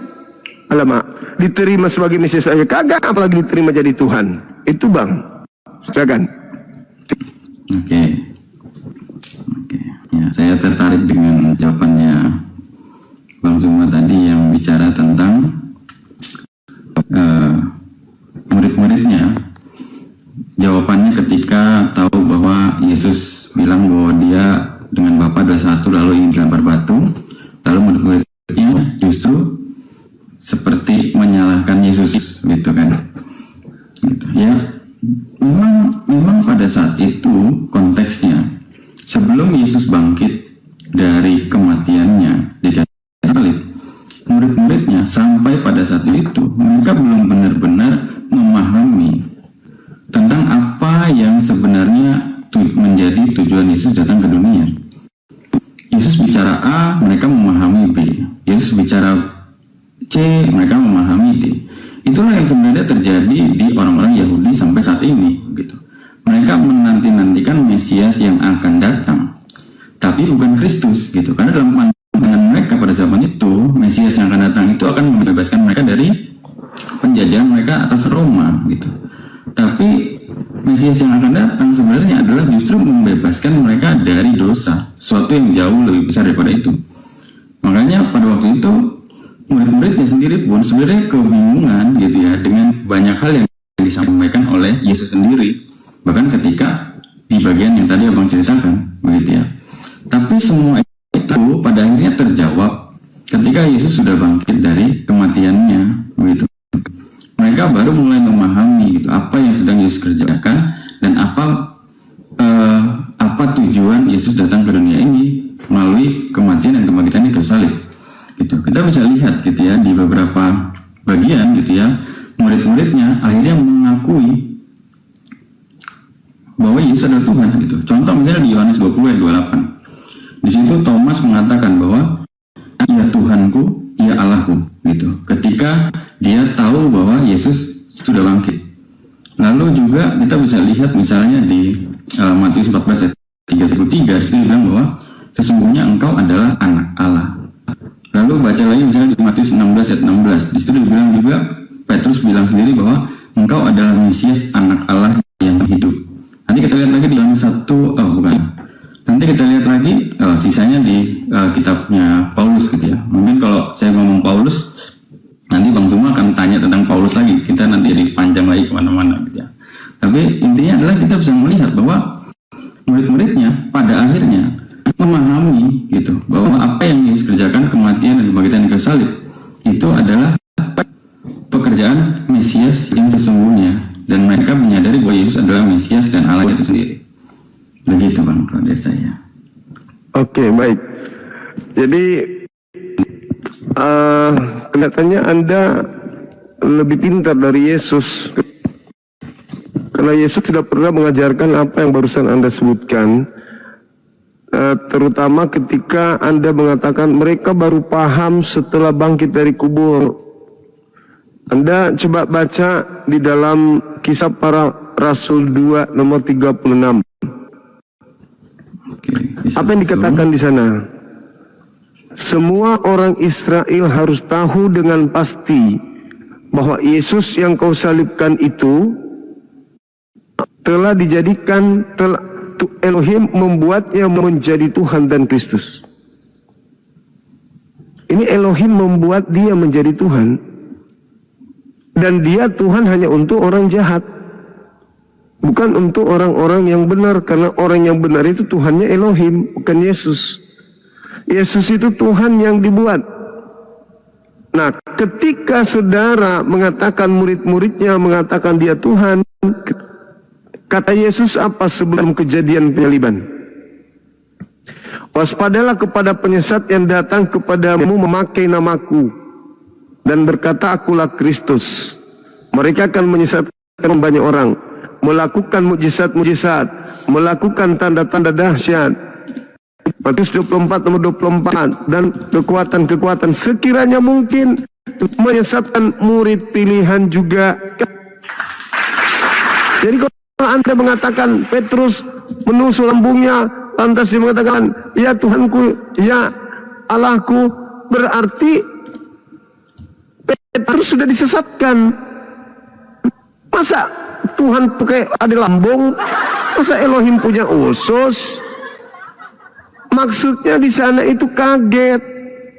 alamak, diterima sebagai Mesias aja kagak, apalagi diterima jadi Tuhan. Itu bang, silakan. Oke. Ya, saya tertarik dengan jawabannya Bang Zuma tadi yang bicara tentang murid-muridnya. Jawabannya ketika tahu bahwa Yesus bilang bahwa dia dengan Bapa adalah satu, lalu ingin dilempar batu, lalu murid-muridnya justru seperti menyalahkan Yesus, gitu kan? Gitu. Ya, memang pada saat itu konteksnya sebelum Yesus bangkit dari kematiannya di kayu salib, murid-muridnya sampai pada saat itu mereka belum benar-benar memahami tentang apa yang sebenarnya menjadi tujuan Yesus datang ke dunia. Yesus bicara A, mereka memahami B. Yesus bicara C, mereka memahami D. Itulah yang sebenarnya terjadi di orang-orang Yahudi sampai saat ini, gitu. Mereka menanti-nantikan Mesias yang akan datang, tapi bukan Kristus, gitu. Karena dalam pandangan mereka pada zaman itu, Mesias yang akan datang itu akan membebaskan mereka dari penjara. penjajahan mereka atas Roma gitu. Tapi Mesias yang akan datang sebenarnya adalah justru membebaskan mereka dari dosa, sesuatu yang jauh lebih besar daripada itu. Makanya pada waktu itu murid-muridnya sendiri pun sebenarnya kebingungan gitu ya dengan banyak hal yang disampaikan oleh Yesus sendiri, bahkan ketika di bagian yang tadi abang ceritakan begitu ya. Tapi semua itu pada akhirnya terjawab ketika Yesus sudah bangkit dari kematiannya begitu. Mereka baru mulai memahami gitu apa yang sedang Yesus kerjakan dan apa tujuan Yesus datang ke dunia ini melalui kematian dan kebangkitannya ke salib. Gitu. Kita bisa lihat gitu ya di beberapa bagian gitu ya, murid-muridnya akhirnya mengakui bahwa Yesus adalah Tuhan gitu. Contoh misalnya di Yohanes 20 ayat 28. Di situ Thomas mengatakan bahwa ya Tuhanku, ya Allahku gitu. Ketika dia tahu bahwa Yesus sudah bangkit. Lalu juga kita bisa lihat misalnya di Matius 14 ayat 33 di situ bilang bahwa sesungguhnya engkau adalah anak Allah. Lalu baca lagi misalnya di Matius 16 ayat 16. Di situ dibilang juga, Petrus bilang sendiri bahwa engkau adalah Mesias anak Allah yang hidup. Nanti kita lihat lagi di Yohanes 1, nanti kita lihat lagi sisanya di kitabnya Paulus gitu ya. Mungkin kalau saya ngomong Paulus, nanti Bang Zuma akan tanya tentang Paulus lagi. Kita nanti jadi panjang lagi kemana-mana gitu ya. Tapi intinya adalah kita bisa melihat bahwa murid-muridnya pada akhirnya memahami gitu bahwa apa yang Yesus kerjakan, kematian dan kebangkitan ke salib itu adalah pekerjaan Mesias yang sesungguhnya, dan mereka menyadari bahwa Yesus adalah Mesias dan Allah itu sendiri. Begitu Bang kalau dari saya. Oke, baik. Jadi kelihatannya Anda lebih pintar dari Yesus, karena Yesus tidak pernah mengajarkan apa yang barusan Anda sebutkan. Terutama ketika Anda mengatakan mereka baru paham setelah bangkit dari kubur. Anda coba baca di dalam Kisah Para Rasul 2 nomor 36. Apa yang dikatakan di sana? Semua orang Israel harus tahu dengan pasti bahwa Yesus yang kau salibkan itu telah dijadikan Elohim membuatnya menjadi Tuhan dan Kristus. Ini Elohim membuat dia menjadi Tuhan. Dan dia Tuhan hanya untuk orang jahat, bukan untuk orang-orang yang benar. Karena orang yang benar itu Tuhannya Elohim, bukan Yesus. Yesus itu Tuhan yang dibuat. Nah, ketika saudara mengatakan murid-muridnya mengatakan dia Tuhan, kata Yesus apa sebelum kejadian penyaliban? Waspadalah kepada penyesat yang datang kepadamu memakai namaku dan berkata akulah Kristus. Mereka akan menyesatkan banyak orang, melakukan mujizat-mujizat, melakukan tanda-tanda dahsyat. Matius 24 nomor 24, dan kekuatan-kekuatan sekiranya mungkin menyesatkan murid pilihan juga. Jadi kalau Anda mengatakan Petrus menusuk lambungnya, lantas dia mengatakan ya Tuhanku, ya Allahku, berarti Petrus sudah disesatkan. Masa Tuhan pakai ada lambung? Masa Elohim punya usus? Maksudnya di sana itu kaget,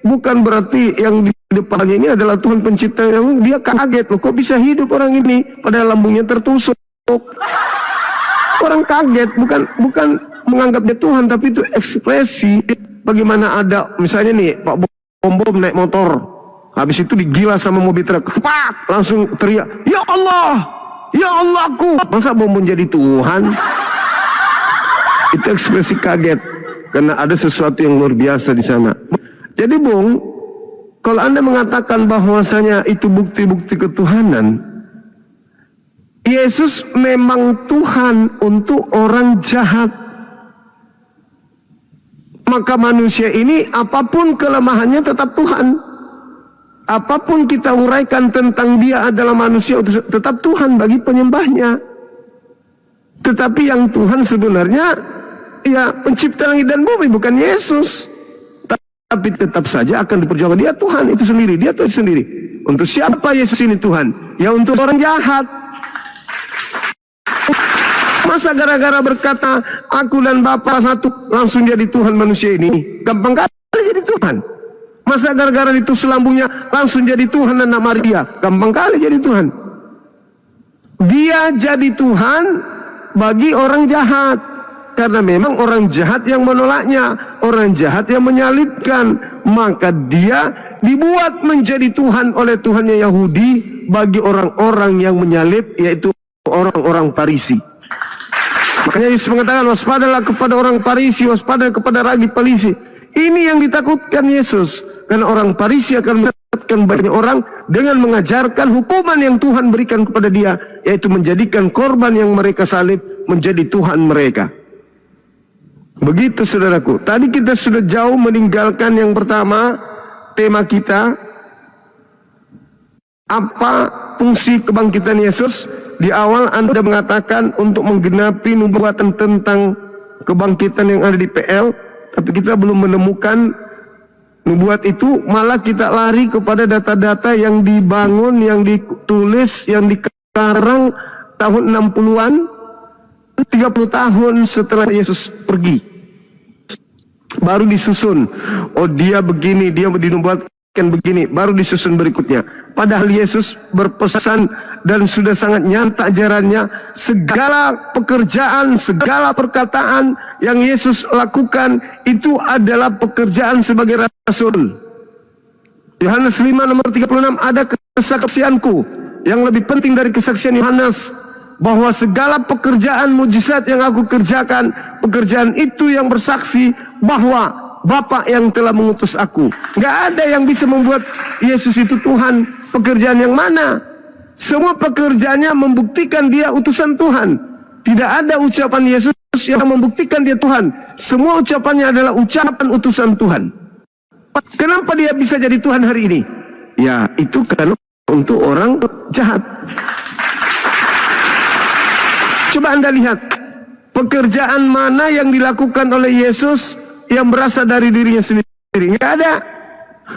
bukan berarti yang di depannya ini adalah Tuhan pencipta. Yang dia kaget, loh kok bisa hidup orang ini padahal lambungnya tertusuk. Orang kaget, bukan menganggap dia Tuhan, tapi itu ekspresi. Bagaimana ada misalnya nih Pak Bom naik motor, habis itu digilas sama mobil truk, cepat langsung teriak, ya Allah, ya Allahku. Masa Bom jadi Tuhan? Itu ekspresi kaget karena ada sesuatu yang luar biasa di sana. Jadi Bung, kalau Anda mengatakan bahwasanya itu bukti-bukti ketuhanan, Yesus memang Tuhan untuk orang jahat. Maka manusia ini apapun kelemahannya tetap Tuhan. Apapun kita uraikan tentang dia adalah manusia, tetap Tuhan bagi penyembahnya. Tetapi yang Tuhan sebenarnya ya pencipta langit dan bumi, bukan Yesus. Tapi tetap saja akan diperjuangkan dia Tuhan itu sendiri, dia Tuhan sendiri. Untuk siapa Yesus ini Tuhan? Ya untuk orang jahat. Masa gara-gara berkata aku dan Bapa satu langsung jadi Tuhan manusia ini? Gampang kali jadi Tuhan. Masa gara-gara ditusuk lambungnya langsung jadi Tuhan anak Maria? Gampang kali jadi Tuhan. Dia jadi Tuhan bagi orang jahat. Karena memang orang jahat yang menolaknya, orang jahat yang menyalibkan, maka dia dibuat menjadi Tuhan oleh Tuhannya Yahudi bagi orang-orang yang menyalib, yaitu orang-orang Farisi. Makanya Yesus mengatakan waspadalah kepada orang Farisi, waspada kepada ragi Farisi. Ini yang ditakutkan Yesus, karena orang Farisi akan menyesatkan banyak orang dengan mengajarkan hukuman yang Tuhan berikan kepada dia, yaitu menjadikan korban yang mereka salib menjadi Tuhan mereka. Begitu saudaraku. Tadi kita sudah jauh meninggalkan yang pertama, tema kita, apa fungsi kebangkitan Yesus. Di awal Anda mengatakan untuk menggenapi nubuatan tentang kebangkitan yang ada di PL, tapi kita belum menemukan nubuat itu. Malah kita lari kepada data-data yang dibangun, yang ditulis, yang dikarang tahun 60-an, 30 tahun setelah Yesus pergi. Baru disusun, oh dia begini, dia dinubuatkan begini, baru disusun berikutnya. Padahal Yesus berpesan dan sudah sangat nyata ajarannya, segala pekerjaan, segala perkataan yang Yesus lakukan itu adalah pekerjaan sebagai rasul. Yohanes 5 nomor 36, ada kesaksianku yang lebih penting dari kesaksian Yohanes, bahwa segala pekerjaan mujizat yang aku kerjakan, pekerjaan itu yang bersaksi bahwa Bapa yang telah mengutus aku. Nggak ada yang bisa membuat Yesus itu Tuhan. Pekerjaan yang mana? Semua pekerjaannya membuktikan dia utusan Tuhan. Tidak ada ucapan Yesus yang membuktikan dia Tuhan. Semua ucapannya adalah ucapan utusan Tuhan. Kenapa dia bisa jadi Tuhan hari ini? Ya, itu karena untuk orang jahat. Coba Anda lihat, pekerjaan mana yang dilakukan oleh Yesus yang berasal dari dirinya sendiri? Enggak ada.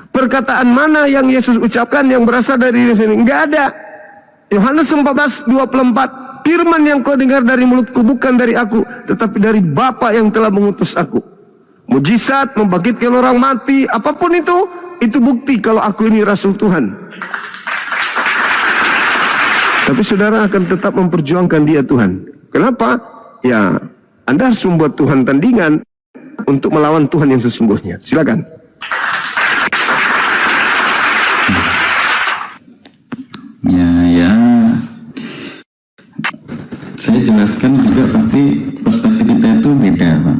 Perkataan mana yang Yesus ucapkan yang berasal dari dirinya sendiri? Enggak ada. Yohanes 14:24, firman yang kau dengar dari mulutku bukan dari aku, tetapi dari Bapa yang telah mengutus aku. Mujizat, membangkitkan orang mati, apapun itu bukti kalau aku ini Rasul Tuhan. Tapi saudara akan tetap memperjuangkan dia Tuhan. Kenapa? Ya, Anda harus membuat Tuhan tandingan untuk melawan Tuhan yang sesungguhnya. Silakan. Ya, saya jelaskan juga pasti perspektif kita itu beda, Pak.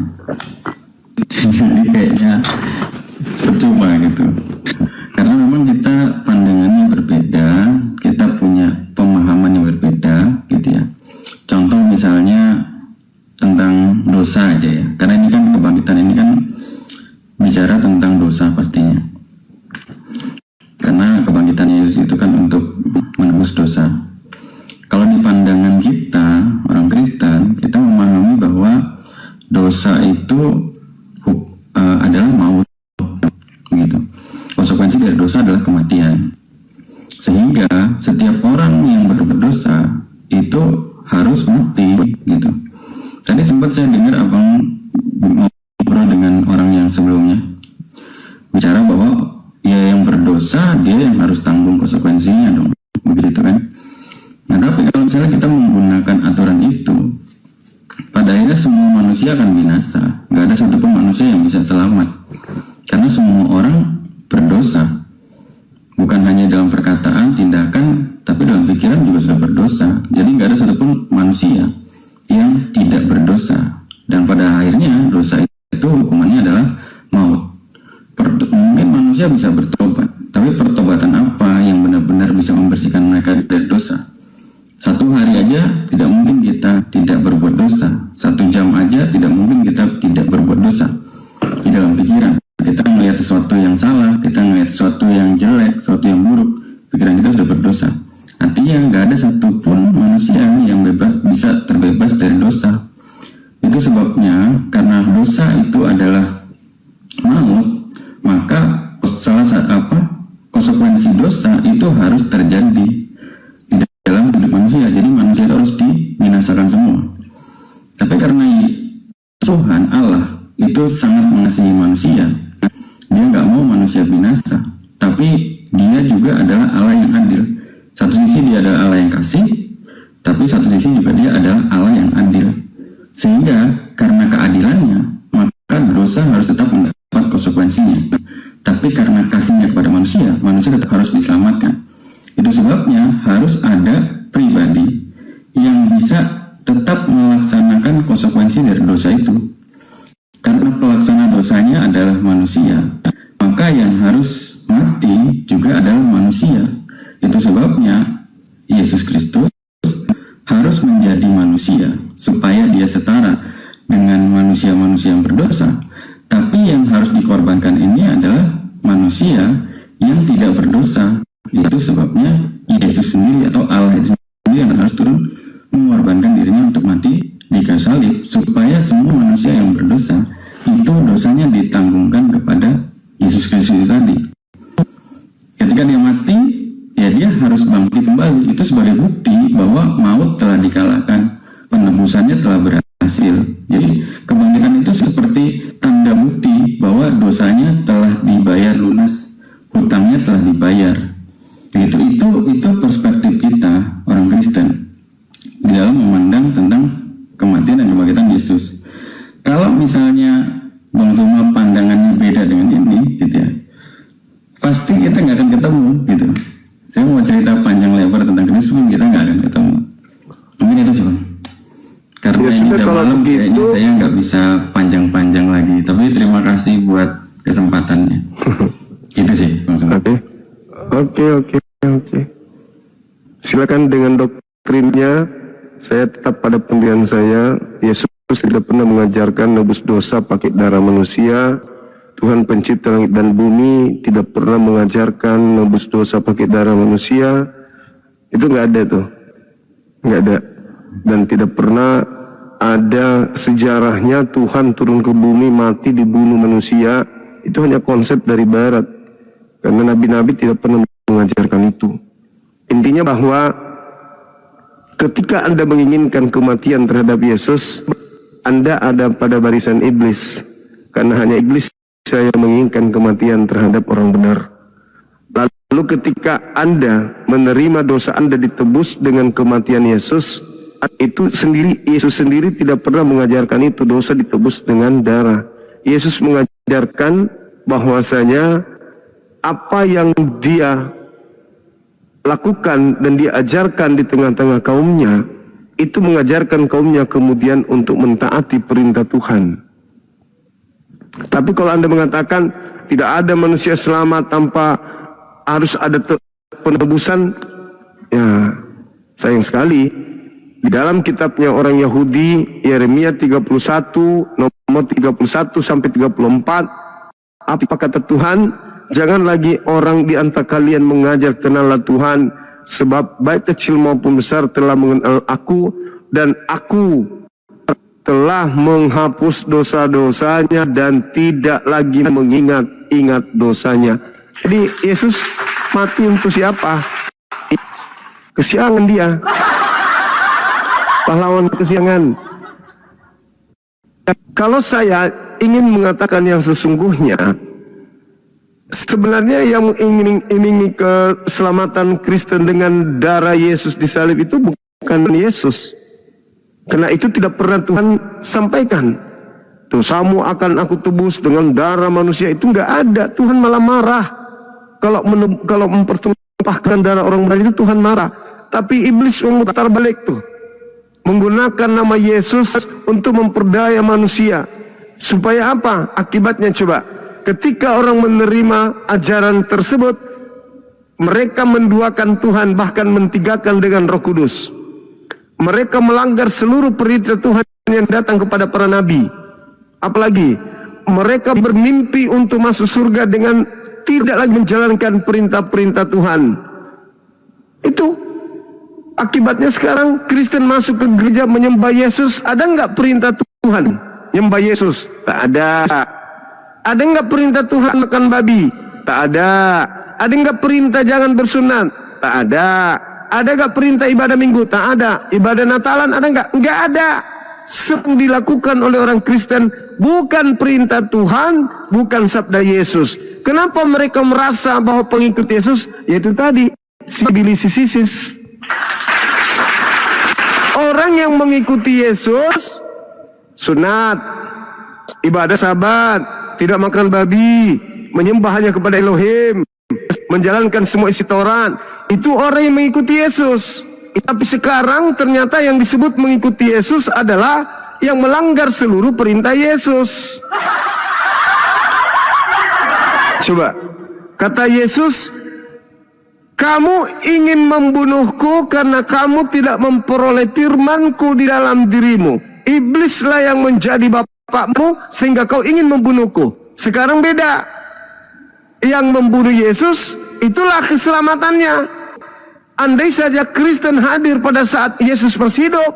Jadi kayaknya percuma gitu. Karena memang kita pandangannya berbeda, kita punya pemahaman yang berbeda gitu ya. Contoh misalnya tentang dosa aja ya, karena ini kan kebangkitan ini kan bicara tentang dosa pastinya, karena kebangkitan Yesus itu kan untuk menebus dosa. Kalau di pandangan kita orang Kristen, kita memahami bahwa dosa itu adalah maut gitu. Konsekuensi dari dosa adalah kematian. Sehingga setiap orang yang berbuat dosa itu harus mati gitu. Tadi sempat saya dengar abang ngobrol dengan orang yang sebelumnya bicara bahwa ya yang berdosa dia yang harus tanggung konsekuensinya dong, begitu kan. Nah tapi kalau misalnya kita menggunakan aturan itu, pada akhirnya semua manusia akan binasa. Gak ada satupun manusia yang bisa selamat, karena semua orang berdosa. Bukan hanya dalam perkataan, tindakan, tapi dalam pikiran juga sudah berdosa. Jadi nggak ada satupun manusia yang tidak berdosa. Dan pada akhirnya dosa itu hukumannya adalah maut. Mungkin manusia bisa bertobat, tapi pertobatan apa yang benar-benar bisa membersihkan mereka dari dosa? 1 hari aja tidak mungkin kita tidak berbuat dosa. 1 jam aja tidak mungkin kita tidak berbuat dosa. Di dalam pikiran kita melihat sesuatu yang salah, kita melihat sesuatu yang jelek, sesuatu yang buruk, pikiran kita sudah berdosa. Artinya nggak ada satupun manusia yang bisa terbebas dari dosa. Itu sebabnya karena dosa itu adalah maut, maka konsekuensi dosa itu itu harus terjadi di dalam hidup manusia. Jadi manusia itu harus dibinasakan semua. Tapi karena Tuhan Allah itu sangat mengasihi manusia, dia nggak mau manusia binasa. Tapi dia juga adalah Allah yang adil. Satu sisi dia adalah Allah yang kasih, tapi satu sisi juga dia adalah Allah yang adil. Sehingga karena keadilannya, maka dosa harus tetap mendapat konsekuensinya. Tapi karena kasihnya kepada manusia, manusia tetap harus diselamatkan. Itu sebabnya harus ada pribadi yang bisa tetap melaksanakan konsekuensi dari dosa itu. Karena pelaksana dosanya adalah manusia, maka yang harus mati juga adalah manusia. Itu sebabnya Yesus Kristus harus menjadi manusia supaya dia setara dengan manusia-manusia yang berdosa. Tapi yang harus dikorbankan ini adalah manusia yang tidak berdosa. Itu sebabnya Yesus sendiri atau Allah itu sendiri yang harus turun mengorbankan dirinya untuk mati di kayu salib, supaya semua manusia yang berdosa itu dosanya ditanggungkan kepada Yesus Kristus tadi. Ketika dia mati, ya dia harus bangkit kembali. Itu sebagai bukti bahwa maut telah dikalahkan, penebusannya telah berhasil. Jadi kebangkitan itu seperti tanda bukti bahwa dosanya telah dibayar lunas, hutangnya telah dibayar. Itu perspektif kita orang Kristen di dalam memandang tentang kematian dan kebangkitan Yesus. Kalau misalnya Bang Zuma pandangannya beda dengan ini, gitu ya, pasti kita nggak akan ketemu, gitu. Saya mau cerita panjang lebar tentang Kristus, kita nggak akan ketemu. Mungkin itu sih, Bang. Karena Ya, ini udah malam, begitu, kayaknya saya nggak bisa panjang-panjang lagi. Tapi terima kasih buat kesempatannya. Gitu sih, Bang Zuma. Oke. Silakan dengan doktrinnya. Saya tetap pada pendirian saya. Yesus tidak pernah mengajarkan nebus dosa pakai darah manusia. Tuhan pencipta langit dan bumi tidak pernah mengajarkan nebus dosa pakai darah manusia. Itu nggak ada tuh, nggak ada. Dan tidak pernah ada sejarahnya Tuhan turun ke bumi mati dibunuh manusia. Itu hanya konsep dari Barat. Karena nabi-nabi tidak pernah mengajarkan itu. Intinya bahwa ketika Anda menginginkan kematian terhadap Yesus, Anda ada pada barisan iblis. Karena hanya iblis yang menginginkan kematian terhadap orang benar. Lalu ketika Anda menerima dosa Anda ditebus dengan kematian Yesus, itu sendiri, Yesus sendiri tidak pernah mengajarkan itu, dosa ditebus dengan darah. Yesus mengajarkan bahwasanya apa yang dia lakukan dan dia ajarkan di tengah-tengah kaumnya, itu mengajarkan kaumnya kemudian untuk mentaati perintah Tuhan. Tapi kalau Anda mengatakan tidak ada manusia selamat tanpa harus ada penebusan, ya sayang sekali. Di dalam kitabnya orang Yahudi, Yeremia 31, nomor 31 sampai 34, apa kata Tuhan? Jangan lagi orang di antara kalian mengajar kenallah Tuhan, sebab baik kecil maupun besar telah mengenal aku, dan aku telah menghapus dosa-dosanya dan tidak lagi mengingat-ingat dosanya. Jadi Yesus mati untuk siapa? Kesiangan dia. Pahlawan kesiangan. Kalau saya ingin mengatakan yang sesungguhnya, sebenarnya yang mengiringi keselamatan Kristen dengan darah Yesus di salib itu bukan Yesus. Karena itu tidak pernah Tuhan sampaikan. Dosamu akan aku tebus dengan darah manusia, itu nggak ada. Tuhan malah marah. Kalau mempertumpahkan darah orang benar itu Tuhan marah. Tapi iblis memutar balik tuh. Menggunakan nama Yesus untuk memperdaya manusia. Supaya apa? Akibatnya coba. Ketika orang menerima ajaran tersebut, mereka menduakan Tuhan, bahkan mentigakan dengan Roh Kudus. Mereka melanggar seluruh perintah Tuhan yang datang kepada para nabi. Apalagi mereka bermimpi untuk masuk surga dengan tidak lagi menjalankan perintah-perintah Tuhan. Itu akibatnya sekarang Kristen masuk ke gereja menyembah Yesus. Ada nggak perintah Tuhan menyembah Yesus? Tak ada. Ada nggak perintah Tuhan makan babi? Tak ada. Ada nggak perintah jangan bersunat? Tak ada. Ada nggak perintah ibadah minggu? Tak ada. Ibadah Natalan ada nggak? Nggak ada. Yang dilakukan oleh orang Kristen bukan perintah Tuhan, bukan sabda Yesus. Kenapa mereka merasa bahwa pengikut Yesus? Yaitu tadi, sibilisisis. Orang yang mengikuti Yesus, sunat, ibadah Sabat, tidak makan babi, menyembah hanya kepada Elohim, menjalankan semua isi Taurat, itu orang yang mengikuti Yesus. Tapi sekarang ternyata yang disebut mengikuti Yesus adalah yang melanggar seluruh perintah Yesus. Coba, kata Yesus, kamu ingin membunuhku karena kamu tidak memperoleh firmanku di dalam dirimu. Iblislah yang menjadi bapakmu sehingga kau ingin membunuhku. Sekarang beda. Yang membunuh Yesus itulah keselamatannya. Andai saja Kristen hadir pada saat Yesus masih hidup,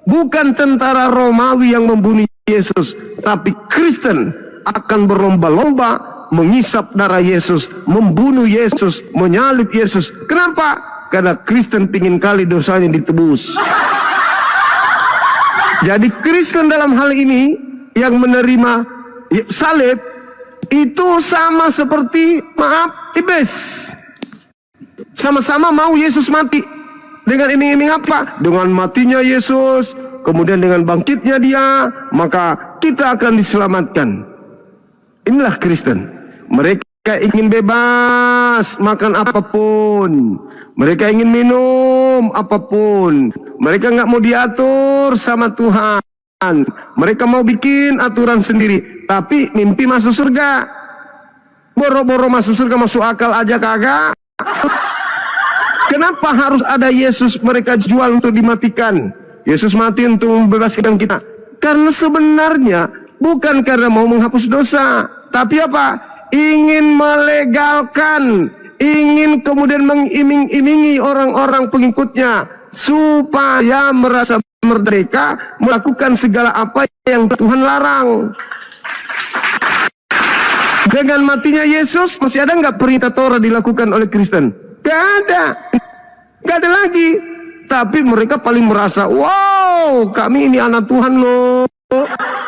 bukan tentara Romawi yang membunuh Yesus, tapi Kristen akan berlomba-lomba mengisap darah Yesus, membunuh Yesus, menyalib Yesus. Kenapa? Karena Kristen pingin kali dosanya ditebus. Jadi Kristen dalam hal ini yang menerima salib itu sama seperti, maaf, iblis. Sama-sama mau Yesus mati. Dengan iming-iming apa? Dengan matinya Yesus, kemudian dengan bangkitnya dia, maka kita akan diselamatkan. Inilah Kristen. Mereka ingin bebas makan apapun, mereka ingin minum apapun, mereka nggak mau diatur sama Tuhan, mereka mau bikin aturan sendiri. Tapi mimpi masuk surga, boro-boro masuk surga, masuk akal aja kagak. Kenapa harus ada Yesus mereka jual untuk dimatikan? Yesus mati untuk membebaskan kita. Karena sebenarnya bukan karena mau menghapus dosa, tapi apa? Ingin melegalkan, ingin kemudian mengiming-imingi orang-orang pengikutnya supaya merasa merdeka melakukan segala apa yang Tuhan larang. Dengan matinya Yesus masih ada nggak perintah Torah dilakukan oleh Kristen? Gak ada. Gak ada lagi. Tapi mereka paling merasa, wow, kami ini anak Tuhan loh,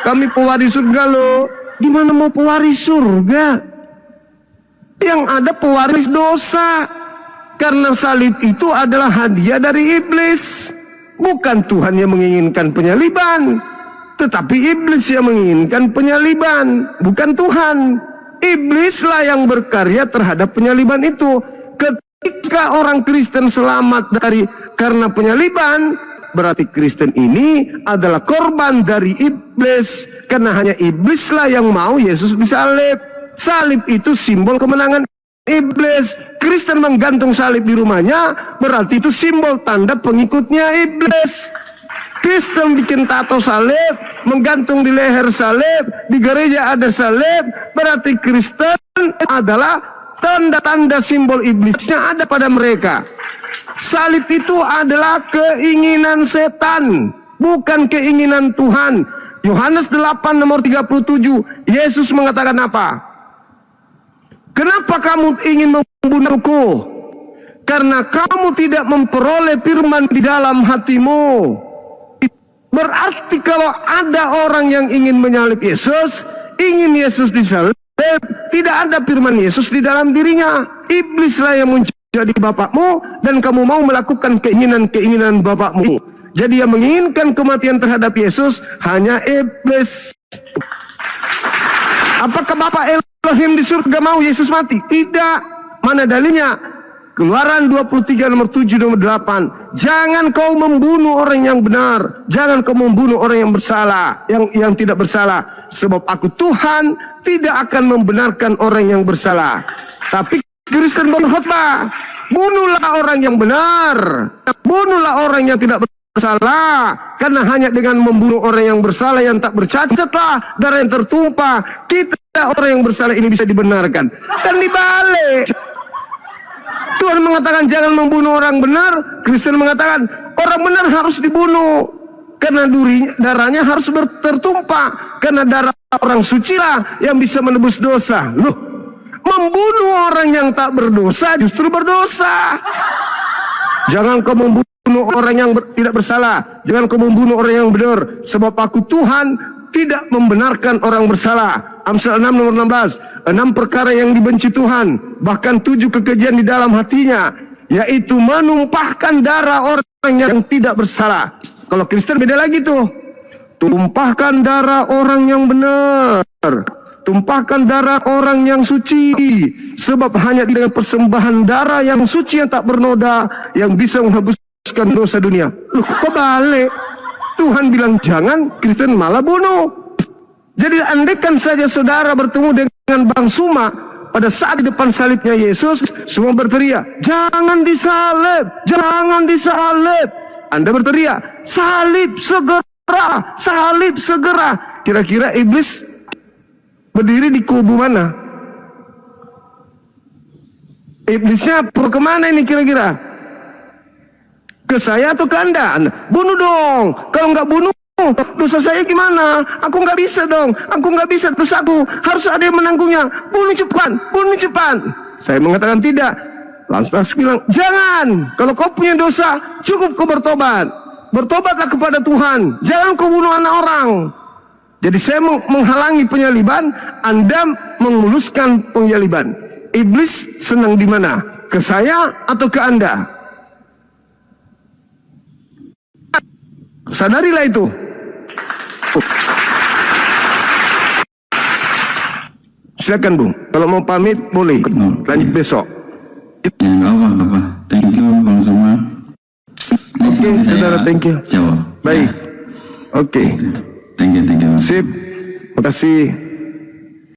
kami pewaris surga loh. Gimana mau pewaris surga? Yang ada pewaris dosa. Karena salib itu adalah hadiah dari iblis. Bukan Tuhan yang menginginkan penyaliban, tetapi iblis yang menginginkan penyaliban, bukan Tuhan. Iblislah yang berkarya terhadap penyaliban itu. Ketika orang Kristen selamat karena penyaliban, berarti Kristen ini adalah korban dari iblis. Karena hanya iblislah yang mau Yesus disalib. Salib itu simbol kemenangan iblis. Kristen menggantung salib di rumahnya, berarti itu simbol tanda pengikutnya iblis. Kristen bikin tato salib, menggantung di leher salib, di gereja ada salib, berarti Kristen adalah tanda-tanda simbol iblisnya ada pada mereka. Salib itu adalah keinginan setan, bukan keinginan Tuhan. Yohanes 8 nomor 37, Yesus mengatakan apa? Kenapa kamu ingin membunuhku? Karena kamu tidak memperoleh firman di dalam hatimu. Berarti kalau ada orang yang ingin menyalib Yesus, ingin Yesus disalib, tidak ada firman Yesus di dalam dirinya. Iblislah yang menjadi bapakmu dan kamu mau melakukan keinginan-keinginan bapakmu. Jadi yang menginginkan kematian terhadap Yesus hanya iblis. Apakah Bapak Elohim di surga mau Yesus mati? Tidak. Mana dalilnya? Keluaran 23 nomor 7 nomor 8. Jangan kau membunuh orang yang benar, jangan kau membunuh orang yang bersalah, yang tidak bersalah, sebab aku Tuhan tidak akan membenarkan orang yang bersalah. Tapi Kristen berkhotbah, bunuhlah orang yang benar, bunuhlah orang yang tidak bersalah, karena hanya dengan membunuh orang yang bersalah yang tak bercacatlah darah yang tertumpah, kita orang yang bersalah ini bisa dibenarkan. Kan dibalik. Tuhan mengatakan jangan membunuh orang benar, Kristen mengatakan orang benar harus dibunuh karena darahnya harus tertumpah, karena darah orang sucilah yang bisa menebus dosa. Loh, Membunuh orang yang tak berdosa justru berdosa. Jangan kau membunuh orang yang tidak bersalah. Jangan kau membunuh orang yang benar. Sebab aku Tuhan tidak membenarkan orang bersalah. Amsal 6 nomor 16. 6 perkara yang dibenci Tuhan, bahkan 7 kekejian di dalam hatinya, yaitu menumpahkan darah orang yang tidak bersalah. Kalau Kristen beda lagi tuh. Tumpahkan darah orang yang benar. Tumpahkan darah orang yang suci. Sebab hanya dengan persembahan darah yang suci yang tak bernoda yang bisa menghapuskan dosa dunia. Loh, kok balik? Tuhan bilang jangan, Kristen malah bunuh. Jadi andaikan saja saudara bertemu dengan Bang Suma pada saat di depan salibnya Yesus, semua berteriak, jangan disalib, jangan disalib. Anda berteriak, salib segera, salib segera. Kira-kira iblis berdiri di kubu mana? Iblisnya pro kemana ini kira-kira? Ke saya atau ke Anda? Bunuh dong. Kalau nggak bunuh, dosa saya gimana? Aku nggak bisa dong. Aku nggak bisa, dosaku harus ada yang menanggungnya. Bunuh cepat, bunuh cepat. Saya mengatakan tidak. Langsung bilang, jangan. Kalau kau punya dosa, cukup kau bertobat. Bertobatlah kepada Tuhan. Jangan kau bunuh anak orang. Jadi saya menghalangi penyaliban, Anda memuluskan penyaliban. Iblis senang di mana? Ke saya atau ke Anda? Sadarilah itu. Silakan Bung, kalau mau pamit boleh. Lanjut besok. Ya nggak apa-apa. Thank you Bang Suma. Oke, saudara, thank you. Jawab. Baik. Oke. Thank you. Sip. Terima kasih.